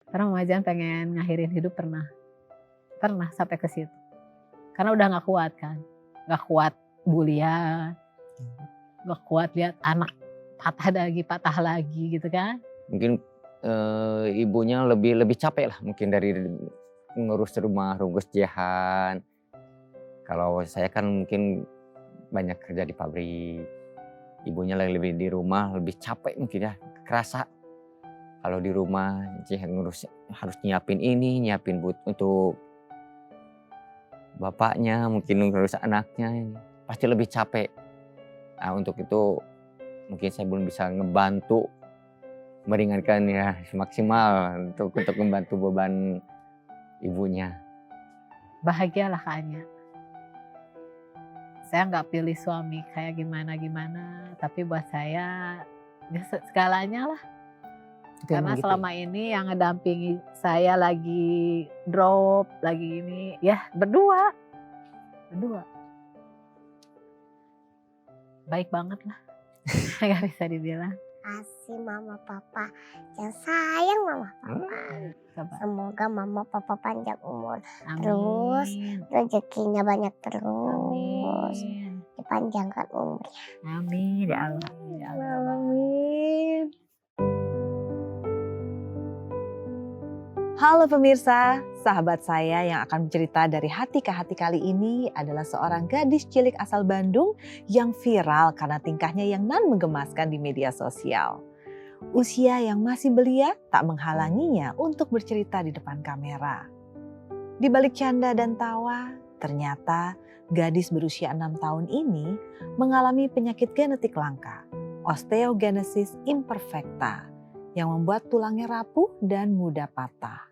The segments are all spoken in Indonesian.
Karena Mama Jan pengen ngakhirin hidup pernah sampai ke situ. Karena udah nggak kuat kan, nggak kuat bulian, nggak kuat lihat anak patah lagi gitu kan. Mungkin ibunya lebih capek lah mungkin dari ngurus rumah, ngurus Jehan. Kalau saya kan mungkin banyak kerja di pabrik, ibunya lebih di rumah, lebih capek mungkin ya, kerasa. Kalau di rumah ngurus harus nyiapin ini, nyiapin untuk bapaknya, mungkin ngurus anaknya, pasti lebih capek. Nah, untuk itu mungkin saya belum bisa ngebantu meringankan ya maksimal untuk membantu beban ibunya. Bahagialah Kak Anya. Saya nggak pilih suami kayak gimana, tapi buat saya ya segalanya lah. Karena gitu selama ini yang ngedampingi saya lagi drop, lagi ini ya berdua. Baik banget lah, nggak bisa dibilang. Kasih mama papa yang sayang mama papa. Semoga mama papa panjang umur. Amin. Terus rezekinya banyak terus. Amin. Dipanjangkan umurnya. Amin ya Allah. Ya Allah. Amin. Halo pemirsa, sahabat saya yang akan bercerita dari hati ke hati kali ini adalah seorang gadis cilik asal Bandung yang viral karena tingkahnya yang nan menggemaskan di media sosial. Usia yang masih belia tak menghalanginya untuk bercerita di depan kamera. Di balik canda dan tawa, ternyata gadis berusia 6 tahun ini mengalami penyakit genetik langka, osteogenesis imperfecta, yang membuat tulangnya rapuh dan mudah patah.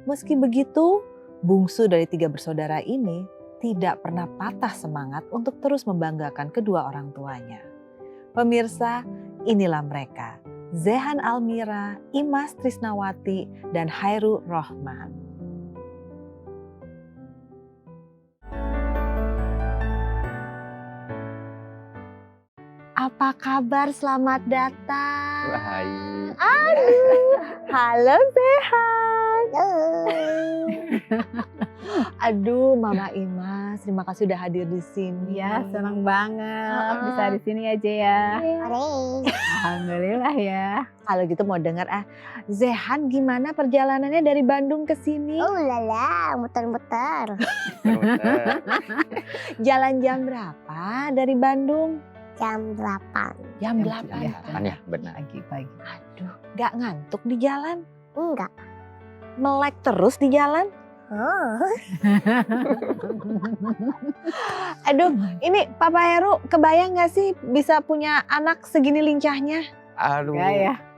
Meski begitu, bungsu dari 3 bersaudara ini tidak pernah patah semangat untuk terus membanggakan kedua orang tuanya. Pemirsa, inilah mereka, Zehan Almira, Imas Trisnawati, dan Hairul Rohman. Apa kabar? Selamat datang. Baik. Aduh, halo Zehan. Aduh, Mama Imas, terima kasih udah hadir di sini. Ya, senang banget bisa di sini aja ya. Alhamdulillah ya. Kalau gitu mau dengar Zehan gimana perjalanannya dari Bandung ke sini? Oh lala, muter-muter. Jalan jam berapa dari Bandung? Jam 8. Jam 8. Ya, benar. Pagi. Aduh, gak ngantuk di jalan? Enggak. Melek terus di jalan? Oh. Aduh, ini Papa Heru kebayang gak sih bisa punya anak segini lincahnya? Aduh,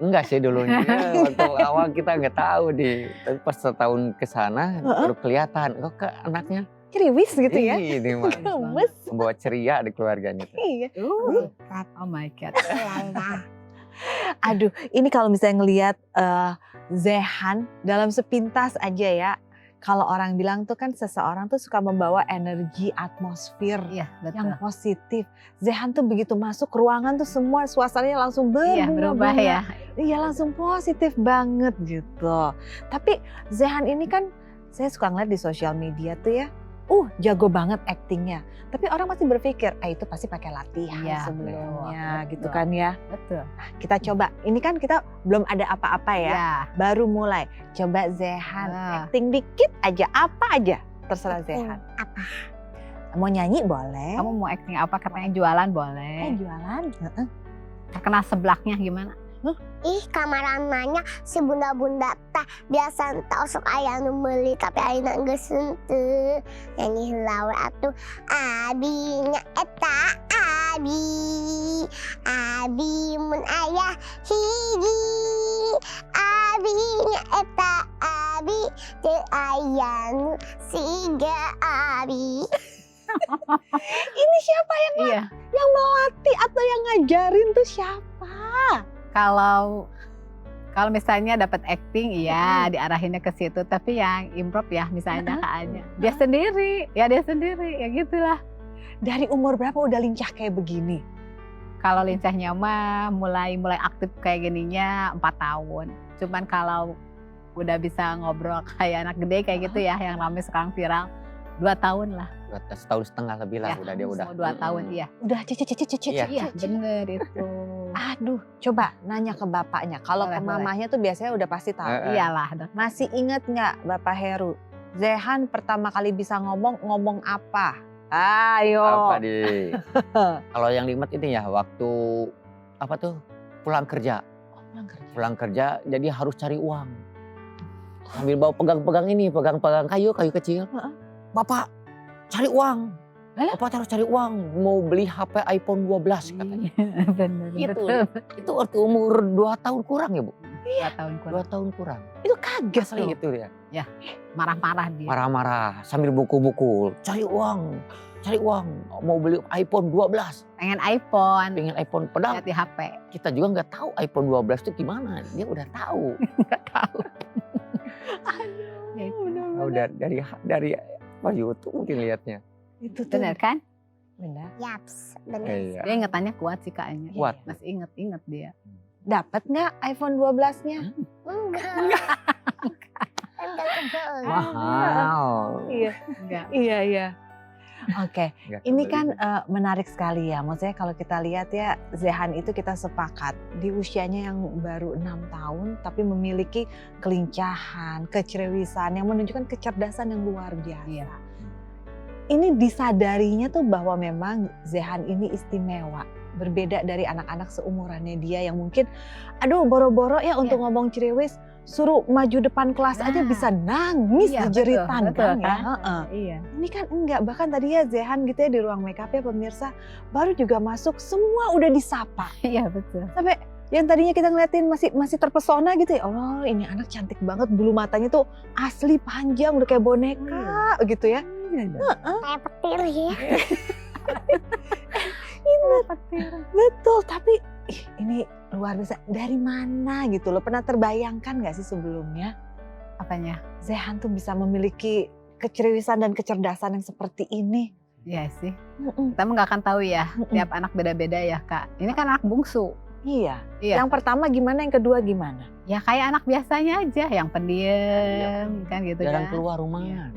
enggak sih dulunya. Waktu awal kita nggak tahu tapi pas setahun ke sana baru kelihatan kok anaknya Ceriwis gitu ya? Ini mah Gemes. membawa ceria di keluarganya. Iya. Oh my God. Aduh, ini kalau misalnya ngelihat Zehan dalam sepintas aja ya. Kalau orang bilang tuh kan seseorang tuh suka membawa energi atmosfer yang positif. Zehan tuh begitu masuk ruangan tuh semua suasananya langsung berubah ya. Iya, langsung positif banget gitu. Tapi Zehan ini kan saya suka ngeliat di sosial media tuh ya. Jago banget aktingnya. Tapi orang masih berpikir, itu pasti pakai latihan sebelumnya gitu kan ya. Betul. Nah, kita coba, ini kan kita belum ada apa-apa ya. Baru mulai. Coba Zehan akting dikit aja, apa aja. Terserah Zehan. Apa? Mau nyanyi boleh. Kamu mau acting apa? Katanya jualan boleh. Jualan? Terkena seblaknya gimana? Ih, kamar nanya si bunda-bunda teh biasa tak sok aya nu meuli tapi ayeuna geus henteu. Nyanyi heula we atuh. Abinya eta abi mun aya hiji. Abinya eta abi teu aya nu siga abi. Ini siapa yang melatih atau yang ngajarin tuh siapa? Kalau misalnya dapat acting, diarahinnya ke situ. Tapi yang improv ya, misalnya Kak Anya, dia sendiri, ya gitulah. Dari umur berapa udah lincah kayak begini? Kalau lincahnya mah mulai aktif kayak gininya 4 tahun. Cuman kalau udah bisa ngobrol kayak anak gede kayak gitu ya, yang rame sekarang viral. 2 tahun lah. Setahun setengah lebih lah Ya, udah dia udah. mau 2 tahun iya. Udah cicit. Iya. Iya bener itu. Aduh, coba nanya ke bapaknya. Kalau Boleh, ke mamahnya tuh biasanya udah pasti tahu. Iyalah. Masih inget nggak Bapak Heru? Zehan pertama kali bisa ngomong apa? Ayo. Apa di? Kalau yang diingat ini ya waktu apa tuh pulang kerja. Pulang kerja jadi harus cari uang. Sambil bawa pegang-pegang ini, pegang-pegang kayu kecil. Bapak cari uang. Alah? Bapak harus cari uang. Mau beli HP iPhone 12 katanya. Bener. Itu, betul. itu waktu umur 2 tahun kurang ya Bu? 2 tahun kurang. 2 tahun kurang. Itu kaget Asli loh. itu dia. Marah-marah dia. Marah-marah sambil buku-buku. Cari uang. Mau beli iPhone 12. Pengen iPhone. Pengen iPhone. Padahal Lihat di HP. kita juga nggak tahu iPhone 12 itu gimana. Dia udah tahu. Gak tahu. Ya itu. Udah dari apa YouTube mungkin lihatnya. Itu tuh. Bener kan? Benar. Yaps, bener. Iya. Dia ingetannya kuat sih kayaknya. Kuat. Masih inget dia. Dapat nggak iPhone 12-nya? Enggak. Enggak kebeli. Mahal. Iya. Enggak. Iya. Oke, Nggak ini kebeli. kan menarik sekali ya. Maksudnya kalau kita lihat ya, Zehan itu kita sepakat di usianya yang baru 6 tahun tapi memiliki kelincahan, kecerewisan yang menunjukkan kecerdasan yang luar biasa. Iya. Ini disadarinya tuh bahwa memang Zehan ini istimewa. Berbeda dari anak-anak seumurannya dia yang mungkin aduh boro-boro ya untuk ngomong cerewis, suruh maju depan kelas aja Nah. bisa nangis Iya, jeritan betul kan ya. kan? Heeh. Iya. Ini kan enggak, bahkan tadi ya Zehan gitu ya di ruang make up ya pemirsa, baru juga masuk semua udah disapa. Iya betul. Sampai yang tadinya kita ngeliatin masih terpesona gitu ya, Allah ini anak cantik banget, bulu matanya tuh asli panjang udah kayak boneka gitu ya. Kayak petir ya. Betul, tapi ini luar biasa. Dari mana gitu loh, pernah terbayangkan gak sih sebelumnya Apanya? Zehan tuh bisa memiliki kecerewisan dan kecerdasan yang seperti ini? Iya sih. Mm-mm. Kita mah nggak akan tahu ya. Mm-mm. Tiap anak beda-beda ya kak. Ini kan anak bungsu. Iya. Iya. Yang pertama gimana, yang kedua gimana? Ya kayak anak biasanya aja, yang pendiam kan gitu Jarang kan. keluar rumah. Iya.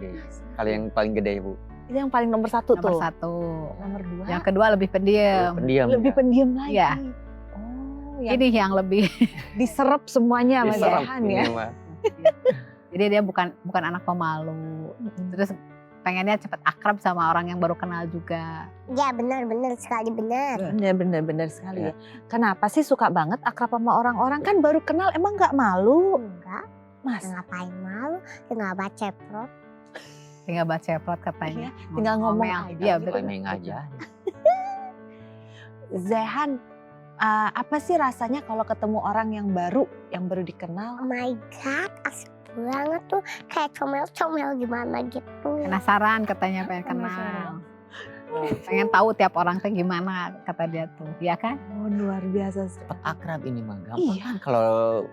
Kalau yang paling gede Bu. Itu yang paling nomor satu Nomor tuh. 1. Nomor dua. Yang kedua lebih pendiam. Pendiam. Lebih ya. pendiam lagi. Iya. Oh, yang Ini yang lebih. diserap semuanya sama Diserap Zehan ini ya. mah. Jadi dia bukan anak pemalu. Terus pengennya cepet akrab sama orang yang baru kenal juga. Ya benar sekali benar. Bener sekali ya. Kenapa sih suka banget akrab sama orang-orang, kan baru kenal emang nggak malu? Enggak, Mas, ngapain malu? Tinggal baca ceprot. Tinggal baca ceplot katanya. tinggal ngomong Ngomel. aja. Iya betul. Main aja. Zehan, apa sih rasanya kalau ketemu orang yang baru dikenal? Oh my god, asik banget tuh. Kayak comel-comel gimana gitu. Penasaran katanya pengen kenal. Penasaran. Pengen tahu tiap orang teh gimana kata dia tuh. Iya kan? Oh luar biasa. Cepat akrab ini mah gampang Iya. kan. Kalau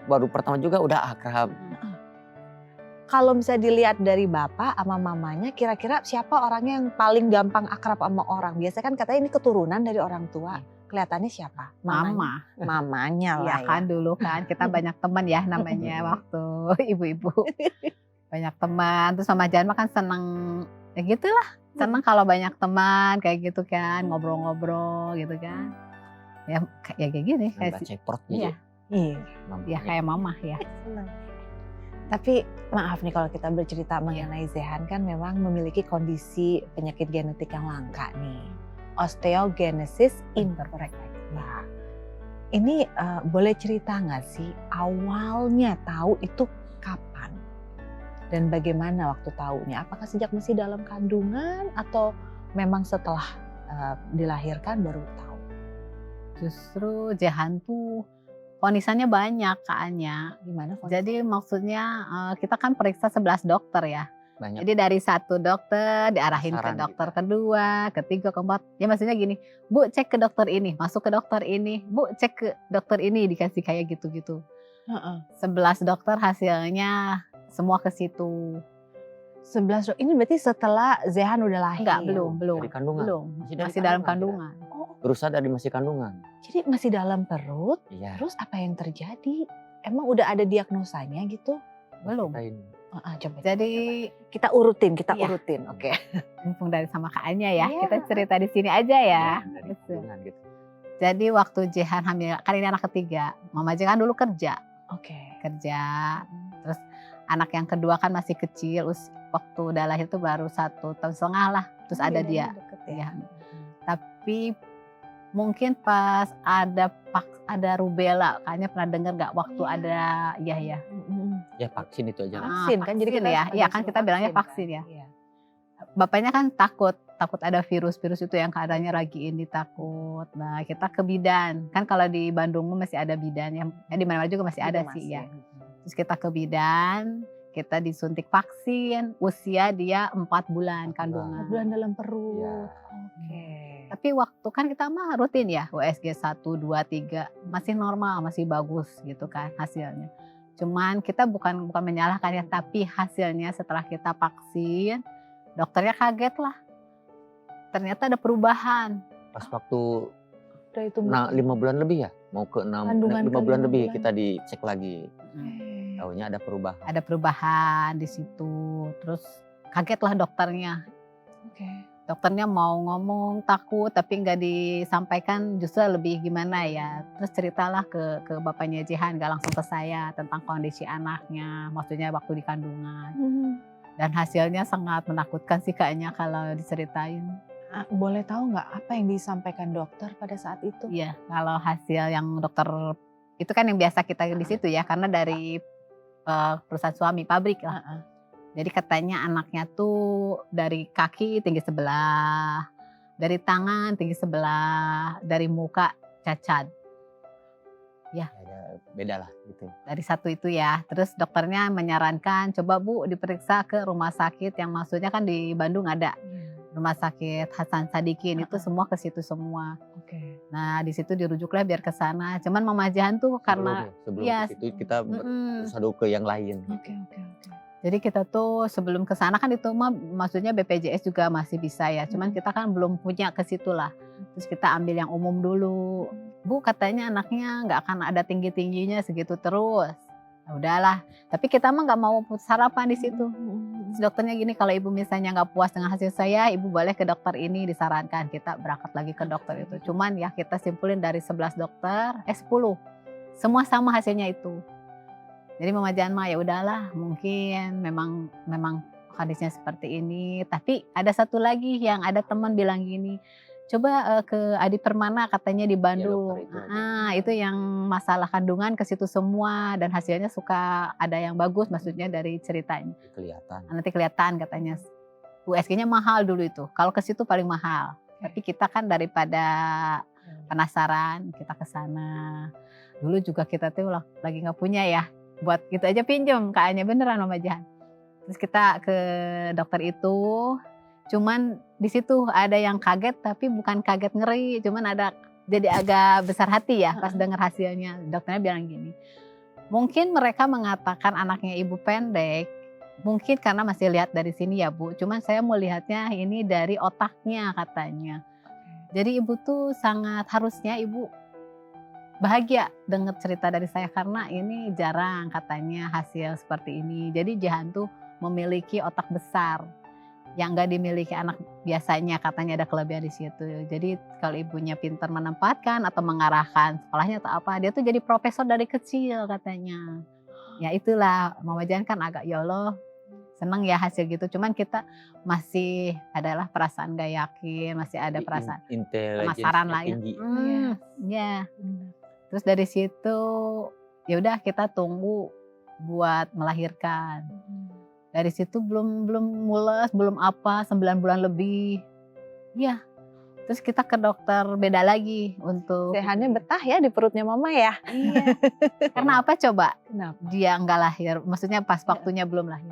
baru pertama juga udah akrab. Kalau bisa dilihat dari bapak sama mamanya, kira-kira siapa orangnya yang paling gampang akrab sama orang? Biasanya kan katanya ini keturunan dari orang tua. Kelihatannya siapa? Mama. Mamanya Iya lah kan ya. dulu kan kita banyak teman ya namanya waktu ibu-ibu. Banyak teman. Terus Mama Jan mah kan seneng ya gitulah. Seneng kalau banyak teman kayak gitu kan, ngobrol-ngobrol gitu kan. Ya kayak gini kayak Nambah si- ceprot Iya. Iya. ya kayak mama ya. Senang. Tapi maaf nih kalau kita bercerita mengenai Zehan kan memang memiliki kondisi penyakit genetik yang langka nih. Osteogenesis imperfecta. Ini boleh cerita nggak sih awalnya tahu itu kapan? Dan bagaimana waktu tahunya? Apakah sejak masih dalam kandungan atau memang setelah dilahirkan baru tahu? Justru Zehan tuh ponisannya banyak kayaknya. Gimana? Fon? Jadi maksudnya kita kan periksa 11 dokter ya. banyak. Jadi dari satu dokter diarahin ke Saran dokter kedua, ketiga, keempat. Ya maksudnya gini, Bu cek ke dokter ini, masuk ke dokter ini, Bu cek ke dokter ini, dikasih kayak gitu-gitu. 11 dokter hasilnya semua ke situ. 11 ini berarti setelah Zehan udah lahir? Enggak, belum. Dari kandungan. Belum. Masih dari Masih dalam kandungan, kandungan. Oh, Berusaha dari masih kandungan. jadi masih dalam perut? Iya. Terus apa yang terjadi? Emang udah ada diagnosanya gitu? Belum. Ceritain. Coba. Jadi Kita urutin, Iya. Oke. mumpung dari sama Kak Anya ya, Iya. kita cerita di sini aja ya. Dari Betul. kandungan gitu. Jadi waktu Jehan hamil, kan ini anak ketiga, Mama Jehan dulu kerja, Oke. terus anak yang kedua kan masih kecil, waktu udah lahir tuh baru 1,5 tahun lah, terus ada dia. Ya. Iya. Tapi mungkin pas ada rubella, kayaknya pernah dengar nggak waktu Iya. ada, ya. Ya vaksin itu aja. Ah, Vaksin kan, jadi vaksin kita ya. ada Iya kan suruh kita bilangnya kan. vaksin ya. Iya. Bapaknya kan takut ada virus itu yang keadaannya lagi ini takut. Nah kita ke bidan, kan kalau di Bandung masih ada bidan, yang di mana-mana juga masih ada Juga sih masih. ya. Terus kita ke bidan, kita disuntik vaksin, usia dia 4 bulan 4 kandungan. Bulan dalam perut. Iya. Oke. Tapi waktu kan kita mah rutin ya, USG 1, 2, 3, masih normal, masih bagus gitu kan hasilnya. Cuman kita bukan menyalahkan ya, tapi hasilnya setelah kita vaksin, dokternya kaget lah. Ternyata ada perubahan. Pas waktu Udah itu 5 bulan lebih ya, mau ke 6 Kandungan 5 ke bulan 5 lebih bulan. kita dicek lagi. Hmm. Taunya ada perubahan. Ada perubahan di situ. Terus kagetlah dokternya. Oke. Dokternya mau ngomong takut tapi nggak disampaikan, justru lebih gimana ya. Terus ceritalah ke bapaknya Jehan, nggak langsung ke saya tentang kondisi anaknya, maksudnya waktu di kandungan. Dan hasilnya sangat menakutkan sih kayaknya kalau diceritain. Boleh tahu nggak apa yang disampaikan dokter pada saat itu? Iya, kalau hasil yang dokter itu kan yang biasa kita di situ ya, karena dari perusahaan suami pabrik lah. Jadi katanya anaknya tuh dari kaki tinggi sebelah, dari tangan tinggi sebelah, dari muka cacat. Ada beda lah gitu. Dari satu itu ya. Terus dokternya menyarankan coba Bu diperiksa ke rumah sakit yang maksudnya kan di Bandung ada. Rumah sakit Hasan Sadikin itu semua ke situ semua. Oke. Nah, di situ dirujuklah biar ke sana. Cuman Mama Jahan tuh karena sebelum iya, ke situ kita mm-mm. berusaha dulu ke yang lain. Oke. Jadi kita tuh sebelum ke sana kan itu mah maksudnya BPJS juga masih bisa ya. Cuman kita kan belum punya ke situ lah. Terus kita ambil yang umum dulu. Bu katanya anaknya nggak akan ada tinggi-tingginya segitu terus. Nah, udahlah. Tapi kita mah nggak mau sarapan di situ. Terus dokternya gini, kalau ibu misalnya nggak puas dengan hasil saya, ibu boleh ke dokter ini, disarankan. Kita berangkat lagi ke dokter itu. Cuman ya kita simpulin dari 11 dokter, 10. Semua sama hasilnya itu. Jadi Mama Jan mah ya udahlah, mungkin memang kondisinya seperti ini. Tapi ada satu lagi yang ada teman bilang gini, coba ke Adi Permana katanya di Bandung. dokter Itu yang masalah kandungan ke situ semua dan hasilnya suka ada yang bagus, maksudnya dari ceritanya. Kelihatan. Nanti kelihatan katanya. USG-nya mahal dulu itu. Kalau ke situ paling mahal. Tapi kita kan daripada penasaran, kita ke sana. Dulu juga kita tuh lagi nggak punya ya. Buat gitu aja pinjam, kayaknya beneran Mama Jahan. Terus kita ke dokter itu, cuman di situ ada yang kaget tapi bukan kaget ngeri, cuman ada jadi agak besar hati ya pas dengar hasilnya. Dokternya bilang gini, mungkin mereka mengatakan anaknya ibu pendek, mungkin karena masih lihat dari sini ya Bu, cuman saya mau lihatnya ini dari otaknya katanya. Jadi ibu tuh harusnya ibu bahagia dengar cerita dari saya karena ini jarang katanya hasil seperti ini. Jadi Jahan tuh memiliki otak besar yang nggak dimiliki anak biasanya, katanya ada kelebihan di situ. Jadi kalau ibunya pintar menempatkan atau mengarahkan sekolahnya atau apa, dia tuh jadi profesor dari kecil katanya. Ya itulah, Mama Jahan kan agak ya Allah seneng ya hasil gitu. Cuman kita masih adalah perasaan gak yakin, masih ada perasaan penasaran lah ya. Ya. Terus dari situ ya udah kita tunggu buat melahirkan. Dari situ belum mules, belum apa, 9 bulan lebih. Ya. Terus kita ke dokter beda lagi untuk Sehannya betah ya di perutnya Mama ya. Iya. Karena apa coba? Kenapa? Dia nggak lahir, maksudnya pas waktunya belum lahir.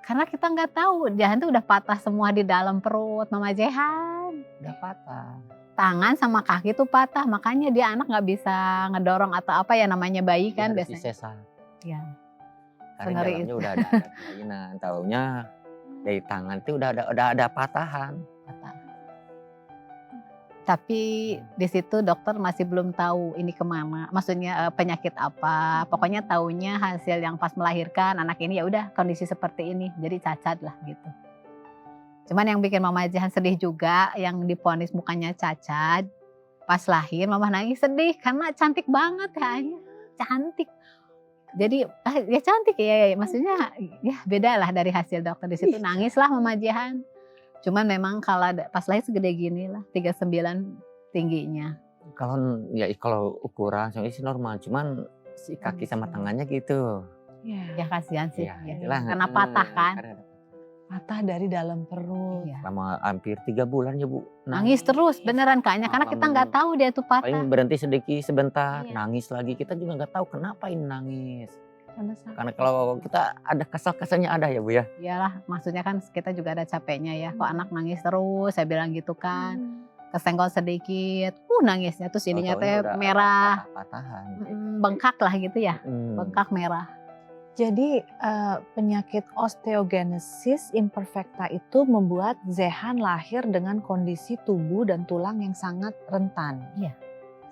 Karena kita nggak tahu, Jahan tuh udah patah semua di dalam perut Mama Jehan. Udah patah. Tangan sama kaki tuh patah, makanya dia anak nggak bisa ngedorong atau apa ya namanya bayi kan Harus biasanya. disesar. Ya. Karena Sengeri dalamnya itu. udah ada kelainan. Taunya dari tangan tuh udah ada patahan. Patah. Tapi di situ dokter masih belum tahu ini kemana, maksudnya penyakit apa. Pokoknya taunya hasil yang pas melahirkan anak ini ya udah kondisi seperti ini, jadi cacat lah gitu. Cuman yang bikin Mama Jihan sedih juga, yang divonis mukanya cacat, pas lahir Mama nangis sedih karena cantik banget kayaknya, cantik. Jadi ya cantik ya, maksudnya ya beda lah dari hasil dokter di situ. Nangis lah Mama Jihan. Cuman memang kalau pas lahir segede gini lah, 39 tingginya. Kalau ukuran sama sih normal, cuman si kaki sama tangannya gitu. Ya kasihan sih, Ya, ya. itulah, Karena patah kan. Patah dari dalam perut. Iya. Selama hampir 3 bulan ya Bu. Nangis terus beneran kayaknya, karena kita nggak tahu dia tuh Paling patah. berhenti sedikit sebentar, Iya. nangis lagi. Kita juga nggak tahu kenapa ini nangis. Karena sakit. Karena kalau kita ada kesal-kesalnya ada ya Bu ya. Iyalah, maksudnya kan kita juga ada capeknya ya. Kok anak nangis terus, saya bilang gitu kan. Kesenggol sedikit, nangisnya terus ininya Tau-taunya teh udah merah, patah-patahan. bengkak lah gitu ya, Mm. bengkak merah. Jadi penyakit osteogenesis imperfecta itu membuat Zehan lahir dengan kondisi tubuh dan tulang yang sangat rentan. Iya.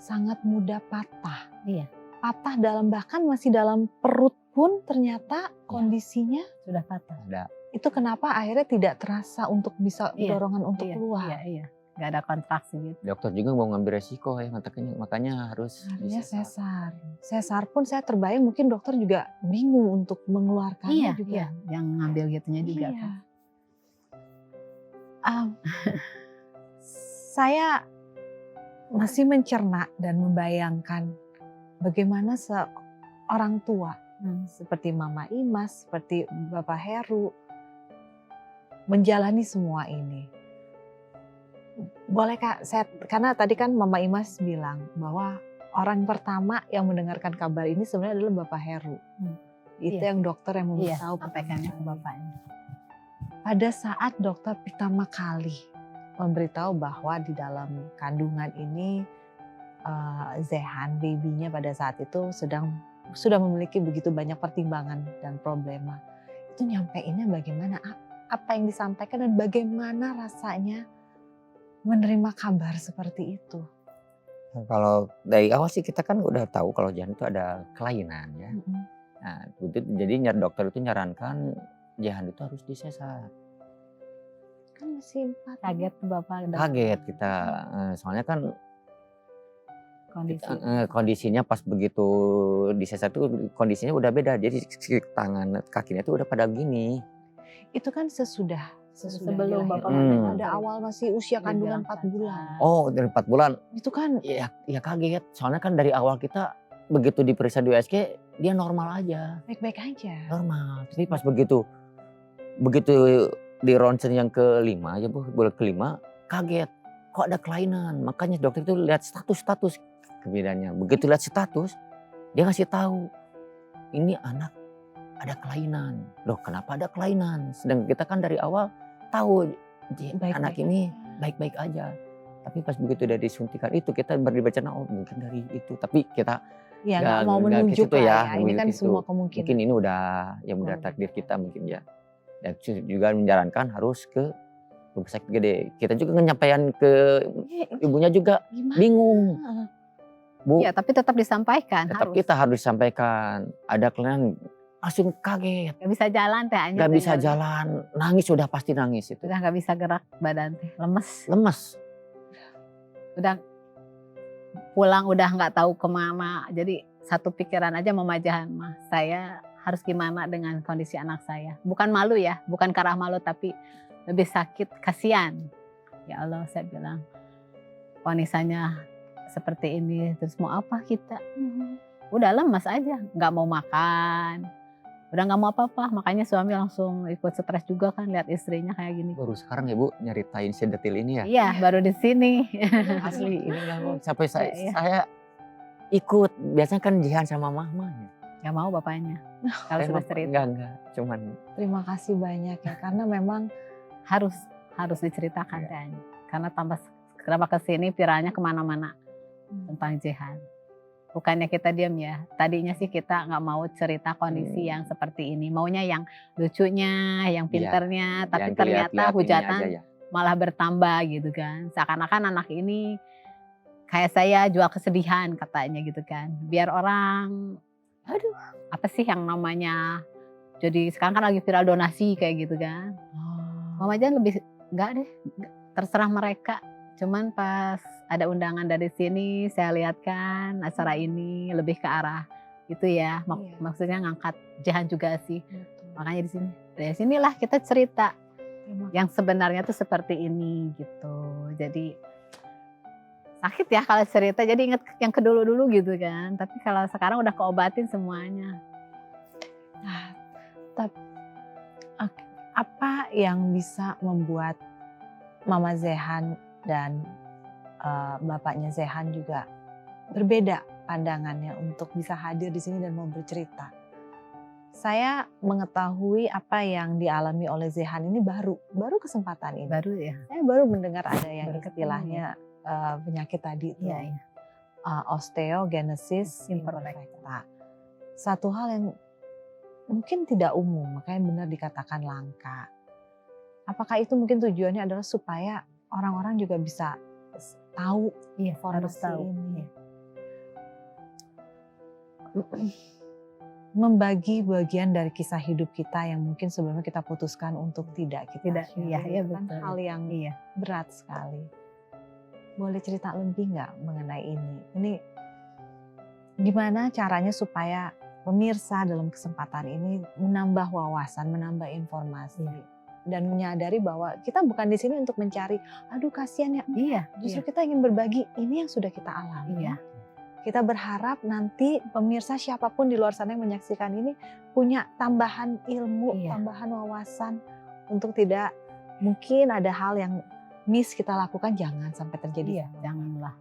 Sangat mudah patah. Iya. Patah bahkan masih dalam perut pun ternyata kondisinya Sudah patah. Ada. itu kenapa akhirnya tidak terasa untuk bisa Iya, dorongan untuk Iya, keluar. iya. Gak ada kontraksi gitu. Dokter juga mau ngambil resiko ya, makanya harus Harusnya disesar. sesar. Sesar pun saya terbayang mungkin dokter juga bingung untuk mengeluarkannya juga. Iya, yang ngambil gitunya juga Iya. kan. Saya masih mencerna dan membayangkan bagaimana seorang tua seperti Mama Imas, seperti Bapak Heru menjalani semua ini. Boleh Kak, karena tadi kan Mama Imas bilang bahwa orang pertama yang mendengarkan kabar ini sebenarnya adalah Bapak Heru. Itu Iya. yang dokter yang Iya, memberitahu sampaikannya ke bapaknya. pada saat dokter pertama kali memberitahu bahwa di dalam kandungan ini Zehan, babynya pada saat itu sudah memiliki begitu banyak pertimbangan dan problema. Itu nyampeinnya bagaimana? Apa yang disampaikan dan bagaimana rasanya menerima kabar seperti itu? Kalau dari awal sih kita kan udah tahu kalau Jihan itu ada kelainan ya. Nah, jadi dokter itu nyarankan Jihan itu harus disesar. Kan masih 4 Kaget tuh bapak. Kaget kita, soalnya kan Kondisi. kondisinya pas begitu disesar itu kondisinya udah beda. Jadi tangan kakinya itu udah pada gini. Itu kan sesudah Sebelum Bapak Hmm. pada awal masih usia kandungan 4 bulan. Oh, dari 4 bulan. Itu kan Ya kaget. Soalnya kan dari awal kita begitu diperiksa di USG dia normal aja. baik-baik aja. Normal. Tapi pas begitu di ronsen yang kelima ya Bu, bulan kelima kaget. Kok ada kelainan? Makanya dokter itu lihat status kebidaannya. Begitu lihat status, dia ngasih tahu ini anak ada kelainan. Loh, kenapa ada kelainan? Sedang kita kan dari awal tahu Baik-baik anak ini baik-baik aja. Tapi pas begitu dari suntikan itu kita berbicara mungkin dari itu. Tapi kita Ya nggak nggak mau ke menunjuk situ lah ya, ya. Ini kan ke situ. semua kemungkinan. mungkin ini udah takdir kita mungkin ya. Dan juga menyarankan harus ke rumah sakit gede. Kita juga menyampaikan ke ibunya juga Gimana? bingung. Bu, Iya, tapi tetap disampaikan. tetap harus. kita harus sampaikan. Ada kelainan, langsung kaget. Gak bisa jalan teh. hanya Gak teh, bisa jalan, nangis sudah pasti nangis itu. Udah gak bisa gerak badan teh, lemes. Lemes. Udah pulang udah nggak tahu kemana. Jadi satu pikiran aja Mama Jihan mah. Saya harus gimana dengan kondisi anak saya. Bukan malu ya, bukan karena malu tapi lebih sakit, kasihan. Ya Allah, saya bilang ponisannya seperti ini, terus mau apa kita? Udah lemas aja, nggak mau makan, udah nggak mau apa-apa. Makanya suami langsung ikut stres juga kan lihat istrinya kayak gini. Baru sekarang ya Bu nyeritain sedetil ini ya. Iya, baru di sini. Asli ini sampai Iya. saya ikut. Biasanya kan Jihan sama Mama. Gak mau bapaknya. Kalau sudah cerita Enggak. Cuman Terima kasih banyak ya karena memang harus diceritakan teh. Karena tambah kenapa kesini viralnya kemana-mana tentang Jihan. Bukannya kita diam ya. Tadinya sih kita nggak mau cerita kondisi yang seperti ini. Maunya yang lucunya, yang pinternya. Tapi yang ternyata lihat-lihat ini hujatan aja ya. malah bertambah gitu kan. Seakan-akan anak ini kayak saya jual kesedihan katanya gitu kan. Biar orang, aduh apa sih yang namanya, jadi sekarang kan lagi viral donasi kayak gitu kan. Mama Jan lebih enggak deh, terserah mereka. Cuman pas ada undangan dari sini saya lihat kan acara ini lebih ke arah itu ya. Iya. Maksudnya ngangkat Jihan juga sih. Betul. Makanya di sini. Dari sinilah kita cerita Terima yang sebenarnya tuh seperti ini gitu. Jadi sakit ya kalau cerita, jadi inget yang kedulu-dulu gitu kan. Tapi kalau sekarang udah keobatin semuanya. Nah, apa yang bisa membuat Mama Zehan dan bapaknya Zehan juga berbeda pandangannya untuk bisa hadir di sini dan mau bercerita? Saya mengetahui apa yang dialami oleh Zehan ini baru kesempatan ini. Baru ya. Saya baru mendengar ada yang Baru ketemu istilahnya penyakit tadi itu, Iya, iya. osteogenesis Imperfecta. imperfecta. Satu hal yang mungkin tidak umum, makanya benar dikatakan langka. Apakah itu mungkin tujuannya adalah supaya orang-orang juga bisa tahu Iya, harus informasi tahu. ini? Iya. Membagi bagian dari kisah hidup kita yang mungkin sebelumnya kita putuskan untuk tidak kita Tidak, share. iya, iya, Itu kan betul. hal yang Iya. berat sekali. Boleh cerita lebih nggak mengenai ini? Ini gimana caranya supaya pemirsa dalam kesempatan ini menambah wawasan, menambah informasi, dan menyadari bahwa kita bukan di sini untuk mencari, aduh kasihan ya. Iya, Justru kita ingin berbagi ini yang sudah kita alami. iya. Kita berharap nanti pemirsa siapapun di luar sana yang menyaksikan ini punya tambahan ilmu, Iya. tambahan wawasan untuk tidak mungkin ada hal yang miss kita lakukan, jangan sampai terjadi. Iya, janganlah.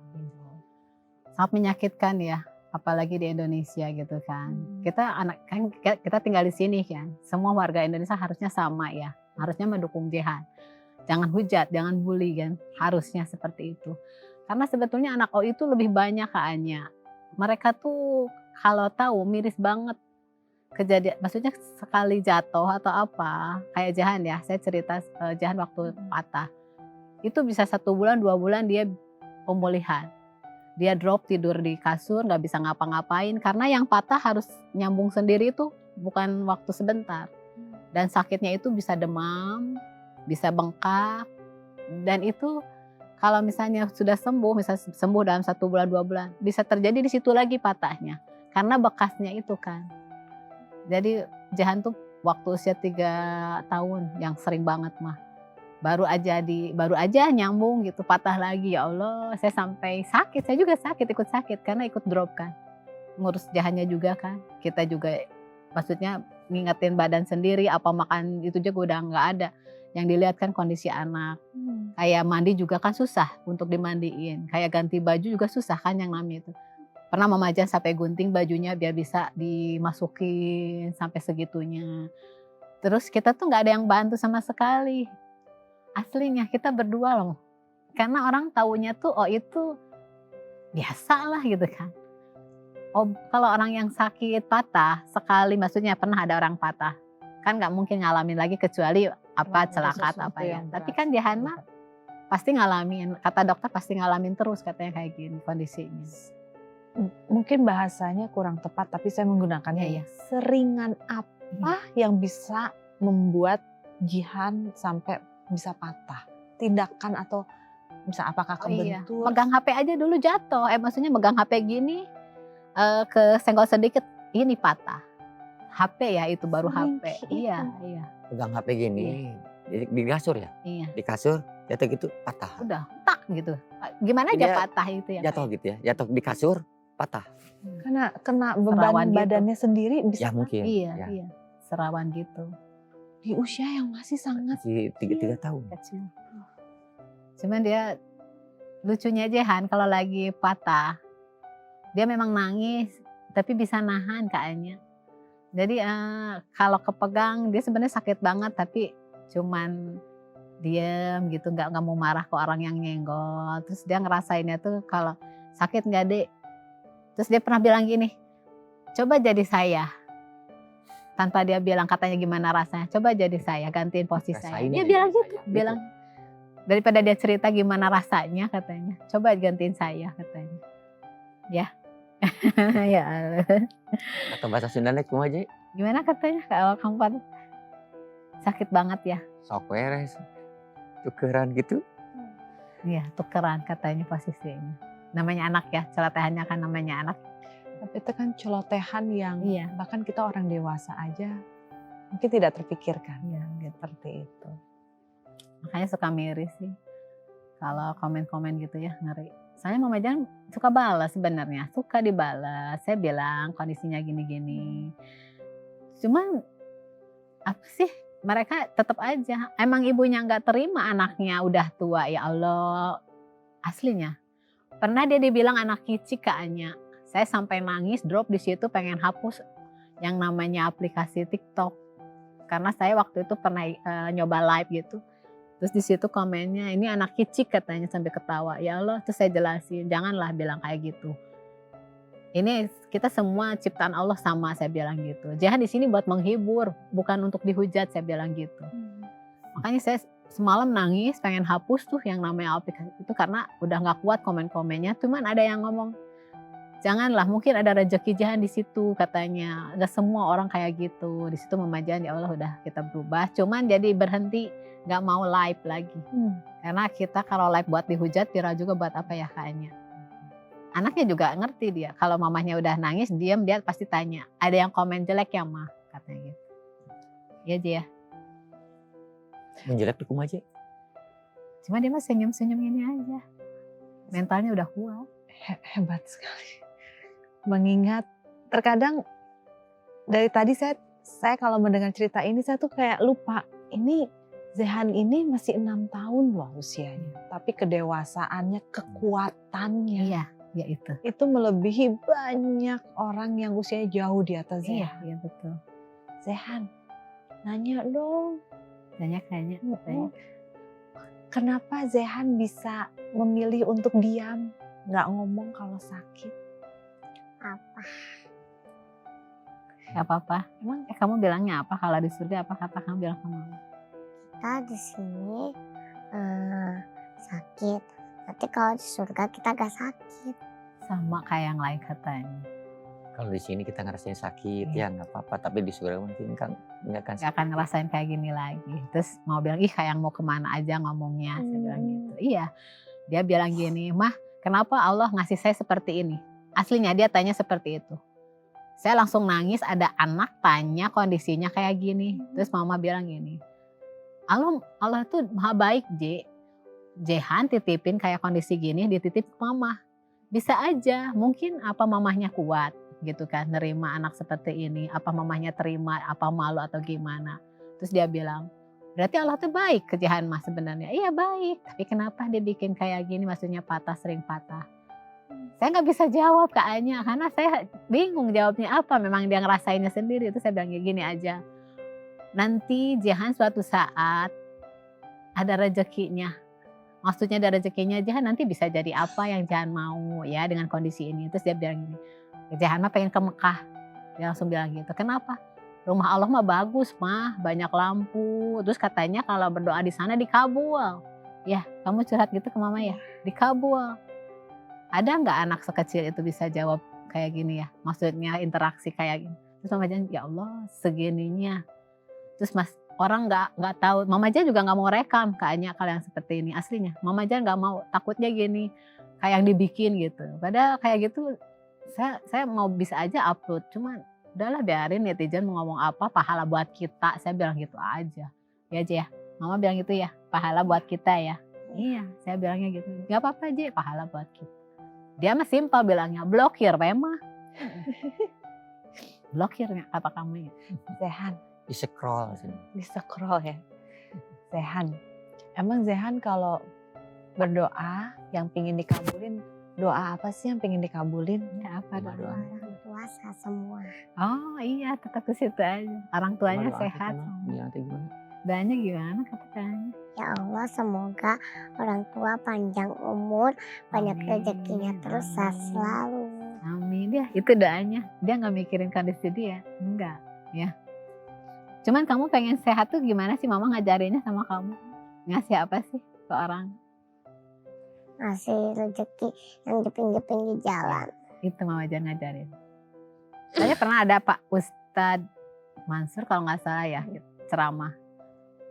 Sangat menyakitkan ya, apalagi di Indonesia gitu kan. Kita tinggal di sini kan. Semua warga Indonesia harusnya sama ya, harusnya mendukung Jihan. Jangan hujat, jangan bully kan, harusnya seperti itu. Karena sebetulnya anak O itu lebih banyak kayaknya. Mereka tuh kalau tahu miris banget kejadian, maksudnya sekali jatuh atau apa, kayak Jihan ya, saya cerita Jihan waktu patah. Itu bisa 1 bulan, 2 bulan dia pemulihan. Dia drop tidur di kasur, nggak bisa ngapa-ngapain. Karena yang patah harus nyambung sendiri itu bukan waktu sebentar. Dan sakitnya itu bisa demam, bisa bengkak. Dan itu kalau misalnya sudah sembuh, misalnya sembuh dalam 1 bulan, 2 bulan, bisa terjadi di situ lagi patahnya. Karena bekasnya itu kan. Jadi Jihan tuh waktu usia 3 tahun yang sering banget mah. Baru aja nyambung gitu, patah lagi. Ya Allah, saya sampai sakit. Saya juga ikut sakit karena ikut drop kan. Ngurus Jihannya juga kan. Kita juga maksudnya ngingetin badan sendiri, apa makan itu juga udah nggak ada. Yang dilihat kan kondisi anak. Kayak mandi juga kan susah untuk dimandiin. Kayak ganti baju juga susah kan yang namanya itu. Pernah Mama Jan sampai gunting bajunya biar bisa dimasukin sampai segitunya. Terus kita tuh nggak ada yang bantu sama sekali. Aslinya kita berdua loh. Karena orang taunya tuh oh itu biasa lah gitu kan. Oh kalau orang yang sakit patah sekali, maksudnya pernah ada orang patah. Kan nggak mungkin ngalamin lagi kecuali apa celaka atau apa ya. Tapi kan Jihan mah pasti ngalamin. Kata dokter pasti ngalamin terus katanya kayak gini kondisinya. Mungkin bahasanya kurang tepat, tapi saya menggunakannya Iya. Seringan apa yang bisa membuat Jihan sampai bisa patah? Tindakan atau bisa apakah kebentur? Megang HP aja dulu jatuh. Maksudnya megang HP gini kesenggol sedikit ini patah. HP ya itu baru Sering HP. gitu. Iya. Pegang HP gini, di kasur ya? Iya. Di kasur, jatuh gitu patah. Udah tak gitu. Gimana aja Dia patah itu ya. Jatuh gitu ya, jatuh di kasur, patah. Karena kena Serawan beban gitu. badannya sendiri bisa Ya mungkin. Iya, ya. iya. Serawan gitu. di usia yang masih sangat Masih 3 tahun. Kecil. Cuman dia lucunya Jihan kalau lagi patah, dia memang nangis tapi bisa nahan kayaknya. Jadi kalau kepegang dia sebenarnya sakit banget tapi cuman diem gitu, nggak mau marah ke orang yang nyenggol. Terus dia ngerasainnya tuh kalau sakit nggak dek. Terus dia pernah bilang gini, coba jadi saya. Tanpa dia bilang katanya gimana rasanya, coba jadi saya, gantiin posisi saya. Rasain Dia aja bilang jadi gitu, saya, gitu. bilang Daripada dia cerita gimana rasanya katanya. Coba gantiin saya katanya. Ya. Ya Allah. Atau bahasa Sundanya kumaha aja? Gimana katanya kalau kamu pada sakit banget ya? Sok beres. Tukeran gitu. Iya, tukeran katanya posisinya. Namanya anak ya, celotehannya kan namanya anak. Tapi itu kan celotehan yang Iya. bahkan kita orang dewasa aja mungkin tidak terpikirkan. Iya, gitu. Seperti itu. Makanya suka miris sih. Kalau komen-komen gitu ya, ngeri. Soalnya Mama Jan suka balas sebenarnya, suka dibalas. Saya bilang kondisinya gini-gini. Cuman apa sih? Mereka tetap aja. Emang ibunya nggak terima anaknya udah tua, ya Allah. Aslinya. Pernah dia dibilang anak kicik ke Anya. Saya sampai nangis, drop di situ pengen hapus yang namanya aplikasi TikTok. Karena saya waktu itu pernah nyoba live gitu. Terus di situ komennya, ini anak kicik katanya sampai ketawa. Ya Allah, terus saya jelasin, janganlah bilang kayak gitu. Ini kita semua ciptaan Allah sama, saya bilang gitu. Jangan di sini buat menghibur, bukan untuk dihujat, saya bilang gitu. Makanya saya semalam nangis, pengen hapus tuh yang namanya aplikasi itu karena udah nggak kuat komen-komennya. Cuman ada yang ngomong, janganlah, mungkin ada rezeki Jahan di situ katanya. Gak semua orang kayak gitu. Di situ Mama Jan, ya Allah udah kita berubah. Cuman jadi berhenti, nggak mau live lagi. Karena kita kalau live buat dihujat, viral juga buat apa ya kayaknya. Anaknya juga ngerti dia. Kalau mamahnya udah nangis, diam dia pasti tanya. Ada yang komen jelek ya mah, katanya gitu. Iya aja ya. Menjelek tuh kumaha aja. Cuma dia mah senyum-senyum gini aja. Mentalnya udah kuat. Hebat sekali. Mengingat terkadang dari tadi saya kalau mendengar cerita ini saya tuh kayak lupa. Ini Zehan ini masih 6 tahun loh usianya. Tapi kedewasaannya, kekuatannya. Iya, ya itu. Itu melebihi banyak orang yang usianya jauh di atas Iya, Zehan. iya betul. Zehan, nanya dong. Banyak kayaknya. Kenapa Zehan bisa memilih untuk diam, nggak ngomong kalau sakit? Apa? Gak apa-apa. Emang Kamu bilangnya apa kalau di surga? Apa kata kamu bilang sama mama? Kita di sini sakit. Nanti kalau di surga kita gak sakit. Sama kayak yang lain katanya. Kalau di sini kita ngerasain sakit Iya. ya nggak apa-apa, tapi di surga mungkin kan nggak akan Gak akan ngerasain kayak gini lagi. Terus mau bilang, ih kayak mau kemana aja ngomongnya. Saya bilang gitu. Iya. Dia bilang gini, mah kenapa Allah ngasih saya seperti ini? Aslinya dia tanya seperti itu. Saya langsung nangis, ada anak tanya kondisinya kayak gini. Terus mama bilang gini, Allah tuh maha baik, Jehan titipin kayak kondisi gini, dititip ke mama. Bisa aja, mungkin apa mamahnya kuat gitu kan, nerima anak seperti ini. Apa mamahnya terima, apa malu atau gimana. Terus dia bilang, berarti Allah tuh baik ke Jehan mah sebenarnya. Iya baik, tapi kenapa dia bikin kayak gini, maksudnya patah, sering patah. Saya nggak bisa jawab Kak Anya, karena saya bingung jawabnya apa. Memang dia ngerasainnya sendiri. Itu saya bilang gini aja. Nanti Jehan suatu saat ada rezekinya. Maksudnya ada rezekinya Jehan nanti bisa jadi apa yang Jehan mau ya dengan kondisi ini. Terus dia bilang gini, Jehan mah pengen ke Mekah. Dia langsung bilang gitu. Kenapa? Rumah Allah mah bagus mah, banyak lampu. Terus katanya kalau berdoa di sana dikabul. Ya, kamu curhat gitu ke mama ya? Dikabul. Ada nggak anak sekecil itu bisa jawab kayak gini ya? Maksudnya interaksi kayak gini. Terus Mama Jan, ya Allah segininya. Terus orang nggak tahu. Mama Jan juga nggak mau rekam kayaknya kalau yang seperti ini aslinya. Mama Jan nggak mau, takutnya gini kayak yang dibikin gitu. Padahal kayak gitu saya mau bisa aja upload. Cuman udahlah biarin netizen mau ngomong apa, pahala buat kita. Saya bilang gitu aja. Ya aja ya. Mama bilang gitu ya, pahala buat kita ya. Iya, saya bilangnya gitu. Gak apa-apa aja, pahala buat kita. Dia mah simpel bilangnya, blokir memang. Blokirnya kata kamu ya. Zehan, di scroll sini. di scroll ya. Zehan, emang Zehan kalau berdoa yang pingin dikabulin, doa apa sih yang pingin dikabulin? Ya apa Doa. doa? Orang tua saya semua. Oh iya, tetap ke situ aja. Orang tuanya Doa sehat. kita, nanti gimana? Doanya gimana katanya? Ya Allah semoga orang tua panjang umur, banyak Amin, rezekinya terus sehat amin. selalu. Amin ya, itu doanya. Dia nggak mikirin kondisi dia, enggak ya. Cuman kamu pengen sehat tuh gimana sih? Mama ngajarinnya sama kamu. Ngasih apa sih? ke orang. Ngasih rezeki yang di pinggir-pinggir jalan. Itu Mama Jan ngajarin. Saya pernah ada Pak Ustadz Mansur kalau nggak salah ya ceramah.